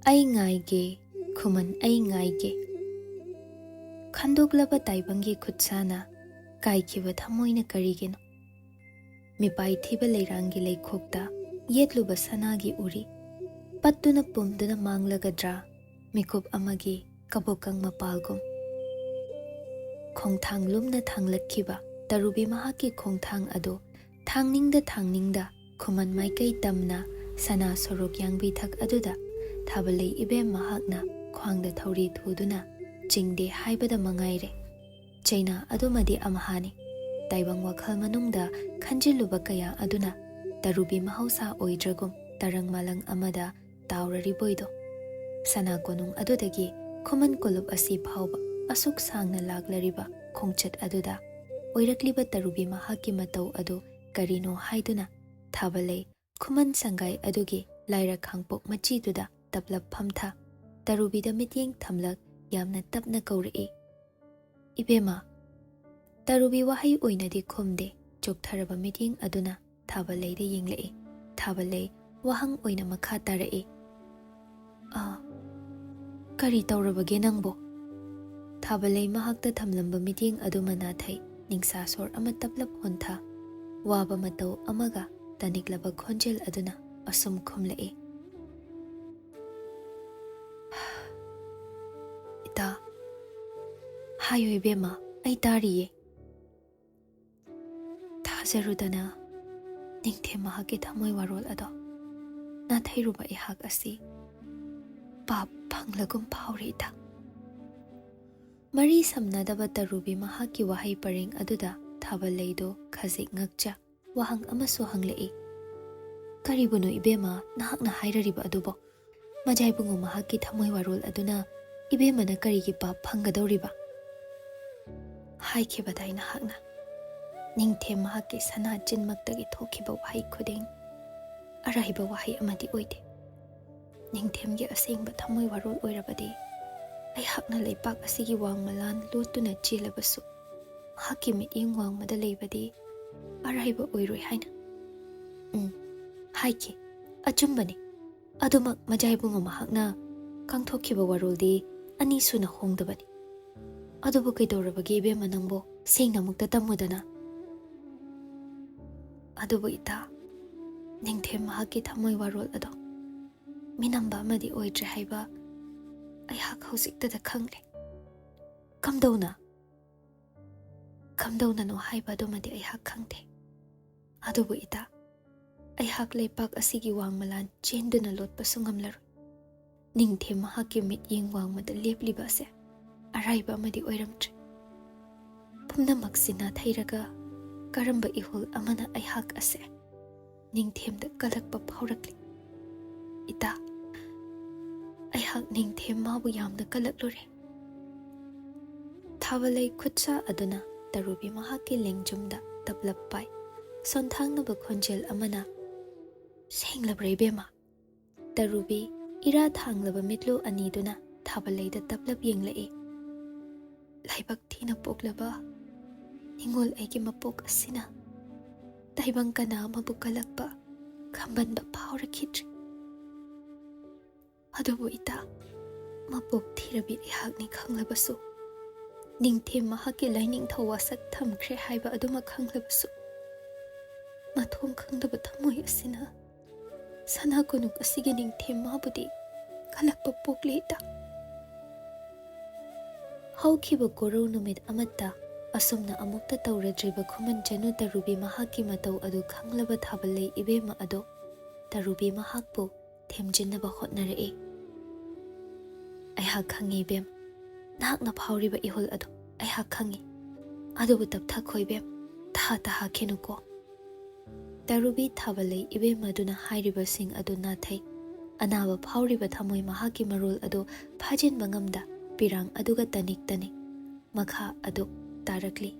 𝐊𝐇𝐔𝐌𝐀 ꯈꯨꯃꯟ 𝐊𝐇𝐔 ꯈꯟꯗꯣꯛꯂꯕ ꯇꯥꯏꯕꯪꯒꯤ ꯈꯨꯠꯁꯥꯅ ꯀꯥꯏꯈꯤꯕ ꯊꯃꯣꯏꯅ ꯀꯔꯤꯒꯤꯅꯣ? ꯃꯤꯄꯥꯏꯊꯤꯕ ꯂꯩꯔꯥꯡꯒꯤ ꯂꯩꯈꯣꯛꯇ ꯌꯦꯠꯂꯨꯕ ꯁꯅꯥꯒꯤ ꯎꯔꯤ ꯄꯠꯇꯨꯅ ꯄꯨꯝꯗꯨꯅ ꯃꯥꯡꯂꯒꯗ꯭ꯔꯥ ꯃꯤꯀꯨꯞ ꯑꯃꯒꯤ ꯀꯕꯣꯀꯪ ꯃꯄꯥꯜꯒꯨꯝ? ꯈꯣꯡꯊꯥꯡ ꯂꯨꯝꯅ ꯊꯥꯡꯂꯛꯈꯤꯕ ꯇꯔꯨꯕꯤ ꯃꯍꯥꯛꯀꯤ ꯈꯣꯡꯊꯥꯡ ꯑꯗꯨ ꯊꯥꯡꯅꯤꯡꯗ ꯈꯨꯃꯟ ꯃꯥꯏꯀꯩ ꯇꯝꯅ ꯁꯅꯥ ꯁꯣꯔꯣꯛ ꯌꯥꯡꯕꯤꯊꯛ ꯑꯗꯨꯗ ꯊꯥꯕꯜꯂꯩ ꯏꯕꯦꯝ ꯃꯍꯥꯛꯅ ꯈ꯭ꯋꯥꯡꯗ ꯊꯧꯔꯤ ꯊꯨꯗꯨꯅ ꯆꯤꯡꯗꯦ ꯍꯥꯏꯕꯗ ꯃꯉꯥꯏꯔꯦ꯫ ꯆꯩꯅꯥ ꯑꯗꯨꯃꯗꯤ ꯑꯃꯍꯥꯅꯤ꯫ ꯇꯥꯏꯕꯪ ꯋꯥꯈꯜ ꯃꯅꯨꯡꯗ ꯈꯟꯖꯤꯜꯂꯨꯕ ꯀꯌꯥ ꯑꯗꯨꯅ ꯇꯔꯨꯕꯤ ꯃꯍꯧꯁꯥ ꯑꯣꯏꯗ꯭ꯔꯒꯨꯝ ꯇꯔꯪ ꯃꯥꯂꯪ ꯑꯃꯗ ꯇꯥꯎꯔꯔꯤꯕꯣꯏꯗꯣ꯫ ꯁꯅꯥ ꯀꯣꯅꯨꯡ ꯑꯗꯨꯗꯒꯤ ꯈꯨꯃꯟ ꯀꯣꯂꯨꯞ ꯑꯁꯤ ꯐꯥꯎꯕ ꯑꯁꯨꯛ ꯁꯥꯡꯅ ꯂꯥꯛꯂꯔꯤꯕ ꯈꯣꯡꯆꯠ ꯑꯗꯨꯗ ꯑꯣꯏꯔꯛꯂꯤꯕ ꯇꯔꯨꯕꯤ ꯃꯍꯥꯛꯀꯤ ꯃꯇꯧ ꯑꯗꯨ ꯀꯔꯤꯅꯣ ꯍꯥꯏꯗꯨꯅ ꯊꯥꯕꯜꯂꯩ ꯈꯨꯃꯟ ꯁꯪꯒꯥꯏ ꯑꯗꯨꯒꯤ ꯂꯥꯏꯔ ꯈꯥꯡꯄꯣꯛ ꯃꯆꯤꯗꯨꯗ ꯇꯞꯂꯞ ꯐꯝꯊ ꯇꯔꯨꯕꯤꯗ ꯃꯤꯠꯌꯦꯡ ꯊꯝꯂꯛ ꯌꯥꯝꯅ ꯇꯞꯅ ꯀꯧꯔꯛꯏ, "ꯏꯕꯦꯝꯃ"꯫ ꯇꯔꯨꯕꯤ ꯋꯥꯍꯩ ꯑꯣꯏꯅꯗꯤ ꯈꯨꯝꯗꯦ꯫ ꯆꯣꯛꯊꯔꯕ ꯃꯤꯠꯌꯦꯡ ꯑꯗꯨꯅ ꯊꯥꯕꯜꯂꯩꯗ ꯌꯦꯡꯂꯛꯏ꯫ ꯊꯥꯕꯜꯂꯩ ꯋꯥꯍꯪ ꯑꯣꯏꯅ ꯃꯈꯥ ꯇꯥꯔꯛꯏ, "ꯀꯔꯤ ꯇꯧꯔꯕꯒꯦ ꯅꯪꯕꯣ?" ꯊꯥꯕꯜꯂꯩ ꯃꯍꯥꯛꯇ ꯊꯝꯂꯝꯕ ꯃꯤꯠꯌꯦꯡ ꯑꯗꯨꯃ ꯅꯥꯊꯩ꯫ ꯅꯤꯡꯁꯥ ꯁꯣꯔ ꯑꯃ ꯇꯞꯂꯞ ꯍꯣꯟꯊ ꯋꯥꯕ ꯃꯇꯧ ꯑꯃꯒ ꯇꯅꯤꯛꯂꯕ ꯈꯣꯟꯖꯦꯜ ꯑꯗꯨꯅ ꯑꯁꯨꯝ ꯈꯨꯝꯂꯛꯏ, "ꯏꯇꯥ, ꯍꯥꯏꯌꯨ ꯏꯕꯦꯝꯃ, ꯑꯩ ꯇꯥꯔꯤꯌꯦ"꯫ ꯊꯥꯖꯔꯨꯗꯅ ꯅꯤꯡꯊꯦꯝ ꯃꯍꯥꯛꯀꯤ ꯊꯃꯣꯏ ꯋꯥꯔꯣꯜ ꯑꯗꯣ ꯅꯥꯊꯩꯔꯨꯕ ꯑꯩꯍꯥꯛ ꯑꯁꯤ ꯄꯥꯞ ꯐꯪꯂꯒꯨꯝ ꯐꯥꯎꯔꯦ ꯏꯇꯥ꯫ ꯃꯔꯤ ꯁꯝꯅꯗꯕ ꯇꯔꯨꯕꯤ ꯃꯍꯥꯛꯀꯤ ꯋꯥꯍꯩ ꯄꯔꯦꯡ ꯑꯗꯨꯗ ꯊꯥꯕꯜꯂꯩꯗꯣ ꯈꯖꯤꯛ ꯉꯛꯆ ꯋꯥꯍꯪ ꯑꯃꯁꯨ ꯍꯪꯂꯛꯏ, "ꯀꯔꯤꯕꯨꯅꯣ ꯏꯕꯦꯝꯃ ꯅꯍꯥꯛꯅ ꯍꯥꯏꯔꯔꯤꯕ ꯑꯗꯨꯕꯣ? ꯃꯖꯥꯏꯕꯨꯡꯉꯣ ꯃꯍꯥꯛꯀꯤ ꯊꯃꯣꯏ ꯋꯥꯔꯣꯜ ꯑꯗꯨꯅ ꯏꯕꯦꯝꯃꯅ ꯀꯔꯤꯒꯤ ꯄꯥꯞ ꯐꯪꯒꯗꯧꯔꯤꯕ? ꯍꯥꯏꯈꯤꯕꯗꯥꯏ ꯅꯍꯥꯛꯅ ꯅꯤꯡꯊꯦꯝ ꯃꯍꯥꯛꯀꯤ ꯁꯅꯥ ꯆꯤꯟꯃꯛꯇꯒꯤ ꯊꯣꯛꯈꯤꯕ ꯋꯥꯍꯩ ꯈꯨꯗꯤꯡ ꯑꯔꯥꯏꯕ ꯋꯥꯍꯩ ꯑꯃꯗꯤ ꯑꯣꯏꯗꯦ꯫ ꯅꯤꯡꯊꯦꯝꯒꯤ ꯑꯁꯦꯡꯕ ꯊꯃꯣꯏ ꯋꯥꯔꯣꯜ ꯑꯣꯏꯔꯕꯗꯤ ꯑꯩꯍꯥꯛꯅ ꯂꯩꯄꯥꯛ ꯑꯁꯤꯒꯤ ꯋꯥꯡꯃꯂꯥꯟ ꯂꯣꯠꯇꯨꯅ ꯆꯦꯜꯂꯕꯁꯨ ꯃꯍꯥꯛꯀꯤ ꯃꯤꯠꯌꯦꯡ ꯋꯥꯡꯃꯗ ꯂꯩꯕꯗꯤ ꯑꯔꯥꯏꯕ ꯑꯣꯏꯔꯣꯏ ꯍꯥꯏꯅ꯫ ꯍꯥꯏꯈꯤ, ꯑꯆꯨꯝꯕꯅꯤ꯫ ꯑꯗꯨꯃꯛ ꯃꯖꯥꯏꯕꯨꯡꯉꯣ ꯃꯍꯥꯛꯅ ꯀꯥꯡꯊꯣꯛꯈꯤꯕ ꯋꯥꯔꯣꯜꯗꯤ ꯑꯅꯤ ꯁꯨꯅ ꯍꯣꯡꯗꯕꯅꯤ꯫ ꯑꯗꯨꯕꯨ ꯀꯩꯗꯧꯔꯕꯒꯦ ꯏꯕꯦꯝꯃ ꯅꯪꯕꯣ? ꯁꯦꯡꯅ ꯑꯃꯨꯛꯇ ꯇꯝꯃꯨꯗꯅ꯫ ꯑꯗꯨꯕꯨ ꯏꯇꯥ, ꯅꯤꯡꯊꯦꯝ ꯃꯍꯥꯛꯀꯤ ꯊꯃꯣꯏ ꯋꯥꯔꯣꯜ ꯑꯗꯣ ꯃꯤꯅꯝꯕ ꯑꯃꯗꯤ ꯑꯣꯏꯗ꯭ꯔꯦ ꯍꯥꯏꯕ ꯑꯩꯍꯥꯛ ꯍꯧꯖꯤꯛꯇꯗ ꯈꯪꯂꯦ꯫ ꯀꯝꯗꯧꯅꯅꯣ ꯍꯥꯏꯕ ꯑꯗꯨꯃꯗꯤ ꯑꯩꯍꯥꯛ ꯈꯪꯗꯦ꯫ ꯑꯗꯨꯕꯨ ꯏꯇꯥ, ꯑꯩꯍꯥꯛ ꯂꯩꯄꯥꯛ ꯑꯁꯤꯒꯤ ꯋꯥꯡꯃꯂꯥꯟ ꯆꯦꯟꯗꯨꯅ ꯂꯣꯠꯄꯁꯨ ꯉꯝꯂꯔꯣꯏ꯫ ꯅꯤꯡꯊꯦꯝ ꯃꯍꯥꯛꯀꯤ ꯃꯤꯠꯌꯦꯡ ꯋꯥꯡꯃꯗ ꯂꯦꯞꯂꯤꯕ ꯑꯁꯦ ꯑꯔꯥꯏꯕ ꯑꯃꯗꯤ ꯑꯣꯏꯔꯝꯗ꯭ꯔꯦ꯫ ꯄꯨꯝꯅꯃꯛꯁꯤ ꯅꯥꯊꯩꯔꯒ ꯀꯔꯝꯕ ꯏꯍꯨꯜ ꯑꯃꯅ ꯑꯩꯍꯥꯛ ꯑꯁꯦ ꯅꯤꯡꯊꯦꯝꯗ ꯀꯜꯂꯛꯄ ꯐꯥꯎꯔꯛꯂꯤ? ꯏꯇꯥ, ꯑꯩꯍꯥꯛ ꯅꯤꯡꯊꯦꯝ ꯃꯥꯕꯨ ꯌꯥꯝꯅ ꯀꯜꯂꯛꯂꯨꯔꯦ꯫ ꯊꯥꯕꯜꯂꯩ ꯈꯨꯠꯁꯥ ꯑꯗꯨꯅ ꯇꯔꯨꯕꯤ ꯃꯍꯥꯛꯀꯤ ꯂꯦꯡꯖꯨꯝꯗ ꯇꯞꯂꯞ ꯄꯥꯏ꯫ ꯁꯣꯟꯊꯥꯡꯅꯕ ꯈꯣꯟꯖꯦꯜ ꯑꯃꯅ, "ꯁꯦꯡꯂꯕ꯭ꯔꯥ ꯏꯕꯦꯝꯃ?" ꯇꯔꯨꯕꯤ ꯏꯔꯥ ꯊꯥꯡꯂꯕ ꯃꯤꯠꯂꯨ ꯑꯅꯤꯗꯨꯅ ꯊꯥꯕꯜꯂꯩꯗ ꯇꯞꯂꯞ ꯌꯦꯡꯂꯛꯏ꯫ "ꯂꯥꯏꯕꯛ ꯊꯤꯅ ꯄꯣꯛꯂꯕ ꯅꯤꯡꯉꯣꯜ ꯑꯩꯒꯤ ꯃꯄꯣꯛ ꯑꯁꯤꯅ ꯇꯥꯏꯕꯪ ꯀꯅꯥ ꯑꯃꯕꯨ ꯀꯜꯂꯛꯄ ꯈꯝꯕꯟꯕ ꯐꯥꯎꯔꯛꯈꯤꯗ꯭ꯔꯤ꯫ ꯑꯗꯨꯕꯨ ꯏꯇꯥ, ꯃꯄꯣꯛ ꯊꯤꯔꯕꯤ ꯑꯩꯍꯥꯛꯅꯤ ꯈꯪꯂꯕꯁꯨ, ꯅꯤꯡꯊꯦꯝ ꯃꯍꯥꯛꯀꯤ ꯂꯥꯏꯅꯤꯡꯊꯧ ꯋꯥꯁꯛ ꯊꯝꯈ꯭ꯔꯦ ꯍꯥꯏꯕ ꯑꯗꯨꯃꯛ ꯈꯪꯂꯕꯁꯨ, ꯃꯊꯣꯡ ꯈꯪꯗꯕ ꯊꯃꯣꯏ ꯑꯁꯤꯅ ꯁꯅꯥ ꯀꯣꯅꯨꯡ ꯑꯁꯤꯒꯤ ꯅꯤꯡꯊꯦꯝ ꯃꯥꯕꯨꯗꯤ ꯀꯜꯂꯛꯄ ꯄꯣꯛꯂꯦ ꯏꯇꯥ." ꯍꯧꯈꯤꯕ ꯀꯣꯔꯧ ꯅꯨꯃꯤꯠ ꯑꯃꯠꯇ ꯑꯁꯨꯝꯅ ꯑꯃꯨꯛꯇ ꯇꯧꯔꯗ꯭ꯔꯤꯕ ꯈꯨꯃꯟ ꯆꯅꯨ ꯇꯔꯨꯕꯤ ꯃꯍꯥꯛꯀꯤ ꯃꯇꯧ ꯑꯗꯨ ꯈꯪꯂꯕ ꯊꯥꯕꯜꯂꯩ ꯏꯕꯦꯝꯃ ꯑꯗꯣ ꯇꯔꯨꯕꯤ ꯃꯍꯥꯛꯄꯨ ꯊꯦꯝꯖꯤꯟꯅꯕ ꯍꯣꯠꯅꯔꯛꯏ꯫ "ꯑꯩꯍꯥꯛ ꯈꯪꯉꯤ ꯏꯕꯦꯝ, ꯅꯍꯥꯛꯅ ꯐꯥꯎꯔꯤꯕ ꯏꯍꯨꯜ ꯑꯗꯣ ꯑꯩꯍꯥꯛ ꯈꯪꯉꯤ꯫ ꯑꯗꯨꯕꯨ ꯇꯞꯊꯈꯣ ꯏꯕꯦꯝ, ꯇꯥꯍꯥꯈꯤꯅꯨꯀꯣ." ꯇꯔꯨꯕꯤ ꯊꯥꯕꯜꯂꯩ ꯏꯕꯦꯝꯃꯗꯨꯅ ꯍꯥꯏꯔꯤꯕꯁꯤꯡ ꯑꯗꯨ ꯅꯥꯊꯩ꯫ ꯑꯅꯥꯕ ꯐꯥꯎꯔꯤꯕ ꯊꯃꯣꯏ ꯃꯍꯥꯛꯀꯤ ꯃꯔꯣꯜ ꯑꯗꯨ ꯐꯥꯖꯤꯟꯕ ꯉꯝꯗ ꯄꯤꯔꯥꯡ ꯑꯗꯨꯒ ꯇꯅꯤꯛ ꯃꯈꯥ ꯑꯗꯨ ꯇꯥꯔꯛꯂꯤ꯫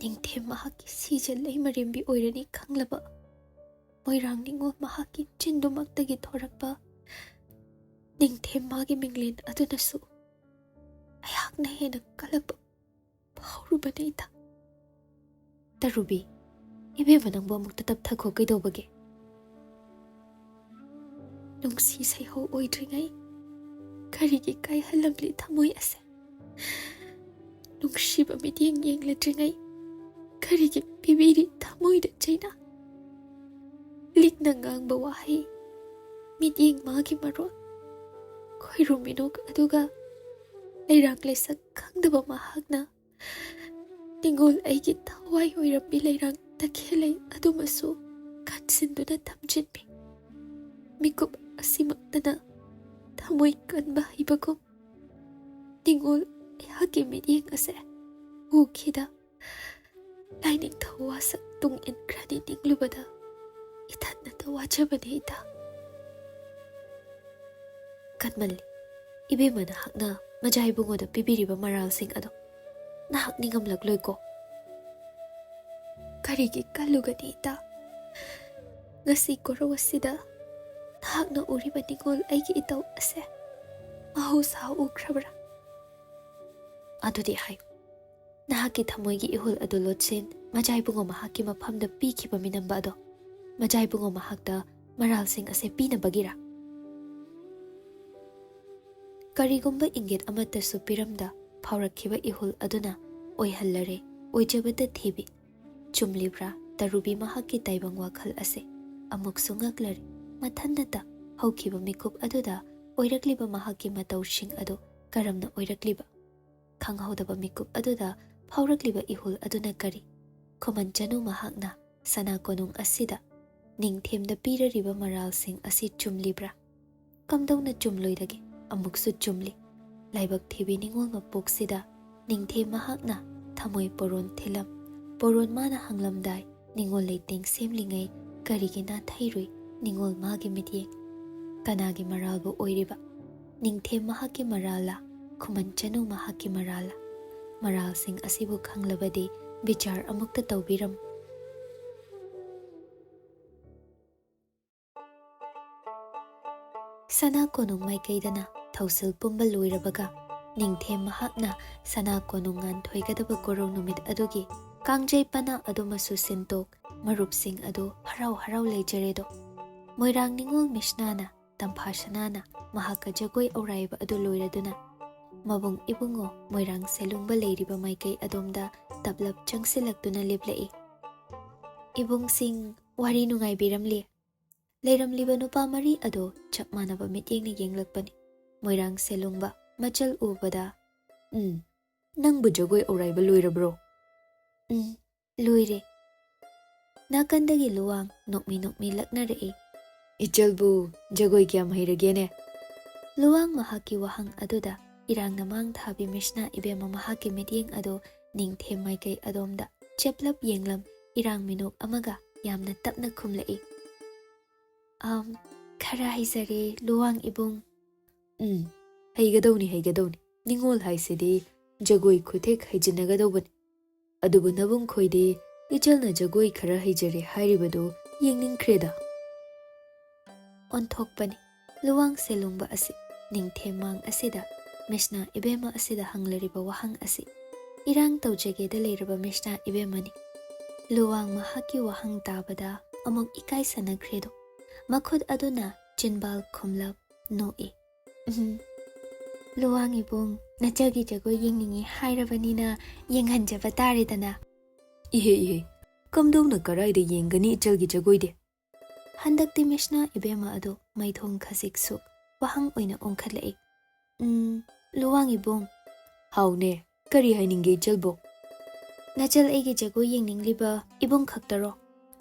"ꯅꯤꯡꯊꯦꯝ ꯃꯍꯥꯛꯀꯤ ꯁꯤꯖ ꯂꯩꯃꯔꯦꯝꯕꯤ ꯑꯣꯏꯔꯅꯤ ꯈꯪꯂꯕ ꯃꯣꯏꯔꯥꯡ ꯅꯤꯡꯉꯣꯜ ꯃꯍꯥꯛꯀꯤ ꯆꯤꯟꯗꯨꯃꯛꯇꯒꯤ ꯊꯣꯔꯛꯄ ꯅꯤꯡꯊꯦꯝ ꯃꯥꯒꯤ ꯃꯤꯡꯂꯦꯟ ꯑꯗꯨꯅꯁꯨ ꯑꯩꯍꯥꯛꯅ ꯍꯦꯟꯅ ꯀꯜꯂꯛꯄ ꯐꯥꯎꯔꯨꯕꯅꯤ ꯏꯇꯥ." "ꯇꯔꯨꯕꯤ, ꯏꯕꯦꯝꯃ ꯅꯪꯕꯨ ꯑꯃꯨꯛꯇ ꯇꯞꯊꯈꯣ, ꯀꯩꯗꯧꯕꯒꯦ?" ꯅꯨꯡꯁꯤ ꯁꯩꯍꯧ ꯑꯣꯏꯗ꯭ꯔꯤꯉꯩ ꯀꯔꯤꯒꯤ ꯀꯥꯏꯍꯜꯂꯝꯂꯤ ꯊꯃꯣꯏ ꯑꯁꯦ ꯅꯨꯡꯁꯤꯕ ꯃꯤꯠꯌꯦꯡ ꯌꯦꯡꯂꯗ꯭ꯔꯤꯉꯩ ꯀꯔꯤꯒꯤ ꯄꯤꯕꯤꯔꯤ ꯊꯃꯣꯏꯗ ꯆꯩꯅꯥ ꯂꯤꯛꯅ ꯉꯥꯡꯕ ꯋꯥꯍꯩ ꯃꯤꯠꯌꯦꯡ ꯃꯥꯒꯤ ꯃꯔꯣꯜ ꯈꯣꯏꯔꯨꯝ ꯃꯤꯅꯣꯛ ꯑꯗꯨꯒ ꯂꯩꯔꯥꯡ ꯂꯩꯁꯛ ꯈꯪꯗꯕ ꯃꯍꯥꯛꯅ ꯅꯤꯡꯉꯣꯜ ꯑꯩꯒꯤ ꯊꯋꯥꯏ ꯑꯣꯏꯔꯝꯕꯤ ꯂꯩꯔꯥꯡ ꯇꯈꯦꯜꯂꯩ ꯑꯗꯨꯃꯁꯨ ꯀꯟꯁꯤꯟꯗꯨꯅ ꯊꯝꯖꯤꯟꯕꯤ ꯃꯤꯀꯨꯞ ꯑꯁꯤꯃꯛꯇꯅ ꯊꯃꯣꯏ ꯀꯟꯕ ꯍꯩꯕꯒꯨꯝ ꯅꯤꯡꯉꯣꯜ ꯑꯩꯍꯥꯛꯀꯤ ꯃꯤꯠꯌꯦꯡ ꯑꯁꯦ ꯎꯈꯤꯗ ꯂꯥꯏꯅꯤꯡꯊꯧ ꯋꯥꯁꯛ ꯇꯨꯡ ꯏꯟꯈ꯭ꯔꯅꯤ ꯅꯤꯡꯂꯨꯕꯗ ꯏꯊꯟꯅꯇ ꯋꯥꯖꯕꯅꯤ ꯏꯇꯥ ꯀꯟꯃꯜꯂꯤ ꯏꯕꯦꯝꯃ ꯅꯍꯥꯛꯅ ꯃꯖꯥꯏꯕꯨꯡꯉꯣꯗ ꯄꯤꯕꯤꯔꯤꯕ ꯃꯔꯥꯜꯁꯤꯡ ꯑꯗꯣ ꯅꯍꯥꯛ ꯅꯤꯡꯉꯝꯂꯛꯂꯣꯏꯀꯣ ꯀꯔꯤꯒꯤ ꯀꯜꯂꯨꯒꯅꯤ ꯏꯇꯥ ngasi ꯀꯣꯔꯧ ꯑꯁꯤꯗ ꯅꯍꯥꯛꯅ ꯎꯔꯤꯕ ꯅꯤꯡꯉꯣꯜ ꯑꯩꯒꯤ ꯏꯇꯧ ꯑꯁꯦ ꯃꯍꯧꯁꯥ ꯎꯈ꯭ꯔꯕ꯭ꯔꯥ ꯑꯗꯨꯗꯤ ꯍꯥꯏꯌꯨ ꯅꯍꯥꯛꯀꯤ ꯊꯃꯣꯏꯒꯤ ꯏꯍꯨꯜ ꯑꯗꯨ ꯂꯣꯠꯁꯤꯟ ꯃꯖꯥꯏꯕꯨꯡꯉꯣ ꯃꯍꯥꯛꯀꯤ ꯃꯐꯝꯗ ꯄꯤꯈꯤꯕ ꯃꯤꯅꯝꯕ ꯑꯗꯣ ꯃꯖꯥꯏꯕꯨꯡꯉꯣ ꯃꯍꯥꯛꯇ ꯃꯔꯥꯜꯁꯤꯡ ꯑꯁꯦ ꯄꯤꯅꯕꯒꯤꯔꯥ ꯀꯔꯤꯒꯨꯝꯕ ꯏꯪꯒꯤꯠ ꯑꯃꯠꯇꯁꯨ ꯄꯤꯔꯝꯗ ꯐꯥꯎꯔꯛꯈꯤꯕ ꯏꯍꯨꯜ ꯑꯗꯨꯅ ꯑꯣꯏꯍꯜꯂꯔꯦ ꯑꯣꯏꯖꯕꯗ ꯊꯤꯕꯤ ꯆꯨꯝꯂꯤꯕ꯭ꯔꯥ ꯇꯔꯨꯕꯤ ꯃꯍꯥꯛꯀꯤ ꯇꯥꯏꯕꯪ ꯋꯥꯈꯜ ꯑꯁꯦ ꯑꯃꯨꯛꯁꯨ ꯉꯛꯂꯔꯦ ꯃꯊꯟꯇ ꯍꯧꯈꯤꯕ ꯃꯤꯀꯨꯞ ꯑꯗꯨꯗ ꯑꯣꯏꯔꯛꯂꯤꯕ ꯃꯍꯥꯛꯀꯤ ꯃꯇꯧꯁꯤꯡ ꯑꯗꯨ ꯀꯔꯝꯅ ꯑꯣꯏꯔꯛꯂꯤꯕ ꯈꯪꯍꯧꯗꯕ ꯃꯤꯀꯨꯞ ꯑꯗꯨꯗ ꯐꯥꯎꯔꯛꯂꯤꯕ ꯏꯍꯨꯜ ꯑꯗꯨꯅ ꯀꯔꯤ ꯈꯨꯃꯟꯆꯅꯨ ꯃꯍꯥꯛꯅ ꯁꯅꯥ ꯀꯣꯅꯨꯡ ꯑꯁꯤꯗ ꯅꯤꯡꯊꯦꯝꯗ ꯄꯤꯔꯔꯤꯕ ꯃꯔꯥꯜꯁꯤꯡ ꯑꯁꯤ ꯆꯨꯝꯂꯤꯕ꯭ꯔꯥ ꯀꯝꯗꯧꯅ ꯆꯨꯝꯂꯣꯏꯗꯒꯦ ꯑꯃꯨꯛꯁꯨ ꯆꯨꯝꯂꯤ ꯂꯥꯏꯕꯛ ꯊꯤꯕꯤ ꯅꯤꯡꯉꯣꯜ ꯃꯄꯣꯛꯁꯤꯗ ꯅꯤꯡꯊꯦꯝ ꯃꯍꯥꯛꯅ ꯊꯃꯣꯏ ꯄꯣꯔꯣꯟ ꯊꯤꯂꯝ ꯄꯣꯔꯣꯟ ꯃꯥꯅ ꯍꯪꯂꯝꯗꯥꯏ ꯅꯤꯡꯉꯣꯜ ꯂꯩꯇꯦꯡ ꯁꯦꯝꯂꯤꯉꯩ ꯀꯔꯤꯒꯤ ꯅꯥꯊꯩꯔꯨꯏ ꯅꯤꯡꯉꯣꯜ ꯃꯥꯒꯤ ꯃꯤꯠꯌꯦꯡ ꯀꯅꯥꯒꯤ ꯃꯔꯥꯜꯕꯨ ꯑꯣꯏꯔꯤꯕ ꯅꯤꯡꯊꯦꯝ ꯃꯍꯥꯛꯀꯤ ꯃꯔꯥꯜꯂ ꯈꯨꯃꯟꯆꯅꯨ ꯃꯍꯥꯛꯀꯤ ꯃꯔꯥꯜꯂ ꯃꯔꯥꯜꯁꯤꯡ ꯑꯁꯤꯕꯨ ꯈꯪꯂꯕꯗꯤ ꯕꯤꯆꯥꯔ ꯑꯃꯨꯛꯇ ꯇꯧꯕꯤꯔꯝ ꯁꯅꯥ ꯀꯣꯅꯨꯡ ꯃꯥꯏꯀꯩꯗꯅ ꯊꯧꯁꯤꯜ ꯄꯨꯝꯕ ꯂꯣꯏꯔꯕꯒ ꯅꯤꯡꯊꯦꯝ ꯃꯍꯥꯛꯅ ꯁꯅꯥ ꯀꯣꯅꯨꯡ ꯉꯥꯟꯊꯣꯏꯒꯗꯕ ꯀꯣꯔꯧ ꯅꯨꯃꯤꯠ ꯑꯗꯨꯒꯤ ꯀꯥꯡꯖꯩ ꯄꯅꯥ ꯑꯗꯨꯃꯁꯨ ꯁꯤꯟꯇꯣꯛ ꯃꯔꯨꯞꯁꯤꯡ ꯑꯗꯨ ꯍꯔꯥꯎ ꯍꯔꯥꯎ ꯂꯩꯖꯔꯦꯗꯣ ꯃꯣꯏꯔꯥꯡ ꯅꯤꯡꯉꯣꯜ ꯃꯤꯁꯅꯥꯅ ꯇꯝꯐꯥ ꯁꯅꯥꯅ ꯃꯍꯥꯛꯀ ꯖꯒꯣꯏ ꯑꯧꯔꯥꯏꯕ ꯑꯗꯨ ꯂꯣꯏꯔꯗꯨꯅ ꯃꯕꯨꯡ ꯏꯕꯨꯡꯉꯣ ꯃꯣꯏꯔꯥꯡ ꯁꯦꯂꯨꯡꯕ ꯂꯩꯔꯤꯕ ꯃꯥꯏꯀꯩ ꯑꯗꯣꯝꯗ ꯇꯞꯂꯞ ꯆꯪꯁꯤꯜꯂꯛꯇꯨꯅ ꯂꯦꯞꯂꯛꯏ ꯏꯕꯨꯡꯁꯤꯡ ꯋꯥꯔꯤ ꯅꯨꯡꯉꯥꯏꯕꯤꯔꯝꯂꯤ ꯂꯩꯔꯝꯂꯤꯕ ꯅꯨꯄꯥ ꯃꯔꯤ ꯑꯗꯣ ꯆꯞ ꯃꯥꯟꯅꯕ ꯃꯤꯠꯌꯦꯡꯅ ꯌꯦꯡꯂꯛꯄꯅꯤ ꯃꯣꯏꯔꯥꯡ ꯁꯦꯂꯨꯡꯕ ꯃꯆꯜ ꯎꯕꯗ ꯅꯪꯕꯨ ꯖꯒꯣꯏ ꯑꯧꯔꯥꯏꯕ ꯂꯣꯏꯔꯕ꯭ꯔꯣ ꯂꯣꯏꯔꯦ ꯅꯥꯀꯟꯗꯒꯤ ꯂꯨꯋꯥꯡ ꯅꯣꯛꯃꯤ ꯅꯣꯛꯃꯤ ꯂꯛꯅꯔꯛꯏ ꯏꯆꯜꯕꯨ ꯖꯒꯣꯏ ꯀꯌꯥꯝ ꯍꯩꯔꯒꯦꯅꯦ ꯂꯨꯋꯥꯡ ꯃꯍꯥꯛꯀꯤ ꯋꯥꯍꯪ ꯑꯗꯨꯗ ꯏꯔꯥꯡꯅ ꯃꯥꯡ ꯊꯥꯕꯤ ꯃꯤꯁꯅꯥ ꯏꯕꯦꯝꯃ ꯃꯍꯥꯛꯀꯤ ꯃꯤꯠꯌꯦꯡ ꯑꯗꯣ ꯅꯤꯡꯊꯦꯝ ꯃꯥꯏꯀꯩ ꯑꯗꯣꯝꯗ ꯆꯦꯞꯂꯞ ꯌꯦꯡꯂꯝ ꯏꯔꯥꯡ ꯃꯤꯅꯣꯛ ꯑꯃꯒ ꯌꯥꯝꯅ ꯇꯞꯅ ꯈꯨꯝꯂꯛꯏ ꯈꯔ ꯍꯩꯖꯔꯦ ꯂꯨꯋꯥꯡ ꯏꯕꯨꯡ ꯍꯩꯒꯗꯧꯅꯤ ꯅꯤꯡꯉꯣꯜ ꯍꯥꯏꯁꯤꯗꯤ ꯖꯒꯣꯏ ꯈꯨꯊꯦꯛ ꯍꯩꯖꯤꯟꯅꯒꯗꯧꯕꯅꯤ ꯑꯗꯨꯕꯨ ꯅꯕꯨꯡ ꯈꯣꯏꯗꯤ ꯏꯆꯜꯅ ꯖꯒꯣꯏ ꯈꯔ ꯍꯩꯖꯔꯦ ꯍꯥꯏꯔꯤꯕꯗꯨ ꯌꯦꯡꯅꯤꯡꯈ꯭ꯔꯦꯗ ꯑꯣꯟꯊꯣꯛꯄꯅꯤ ꯂꯨꯋꯥꯡ ꯁꯦꯂꯨꯡꯕ ꯑꯁꯤ ꯅꯤꯡꯊꯦꯝ ꯃꯥꯡ ꯑꯁꯤꯗ ꯃꯤꯁꯅꯥ ꯏꯕꯦꯝꯃ ꯑꯁꯤꯗ ꯍꯪꯂꯔꯤꯕ ꯋꯥꯍꯪ ꯑꯁꯤ ꯏꯔꯥꯡ ꯇꯧꯖꯒꯦꯗ ꯂꯩꯔꯕ ꯃꯤꯁꯅꯥ ꯏꯕꯦꯝꯃꯅꯤ ꯂꯨꯋꯥꯡ ꯃꯍꯥꯛꯀꯤ ꯋꯥꯍꯪ ꯇꯥꯕꯗ ꯑꯃꯨꯛ ꯏꯀꯥꯏꯁꯅꯈ꯭ꯔꯦꯗꯣ ꯃꯈꯨꯠ ꯑꯗꯨꯅ ꯆꯤꯟꯕꯥꯜ ꯈꯨꯝꯂꯞ ꯅꯣꯛꯏ ꯂꯨꯋꯥꯡ ꯏꯕꯨꯡ ꯅꯆꯜꯒꯤ ꯖꯒꯣꯏ ꯌꯦꯡꯅꯤꯡꯉꯤ ꯍꯥꯏꯔꯕꯅꯤꯅ ꯌꯦꯡꯍꯟꯖꯕ ꯇꯥꯔꯦꯗꯅ ꯏꯍꯦ ꯀꯝꯗꯧꯅ ꯀꯔꯥꯏꯗ ꯌꯦꯡꯒꯅꯤ ꯏꯆꯜꯒꯤ ꯖꯒꯣꯏꯗꯤ ꯍꯟꯗꯛꯇꯤ ꯃꯤꯁꯅꯥ ꯏꯕꯦꯝꯃ ꯑꯗꯨ ꯃꯩꯊꯣꯡ ꯈꯖꯤꯛ ꯁꯨꯛ ꯋꯥꯍꯪ ꯑꯣꯏꯅ ꯑꯣꯟꯈꯠꯂꯛꯏ ꯂꯨꯋꯥꯡ ꯏꯕꯨꯡ ꯍꯥꯎꯅꯦ ꯀꯔꯤ ꯍꯥꯏꯅꯤꯡꯒꯦ ꯏꯆꯜꯕꯨ ꯅꯆꯜ ꯑꯩꯒꯤ ꯖꯒꯣꯏ ꯌꯦꯡꯅꯤꯡꯂꯤꯕ ꯏꯕꯨꯡ ꯈꯛꯇꯔꯣ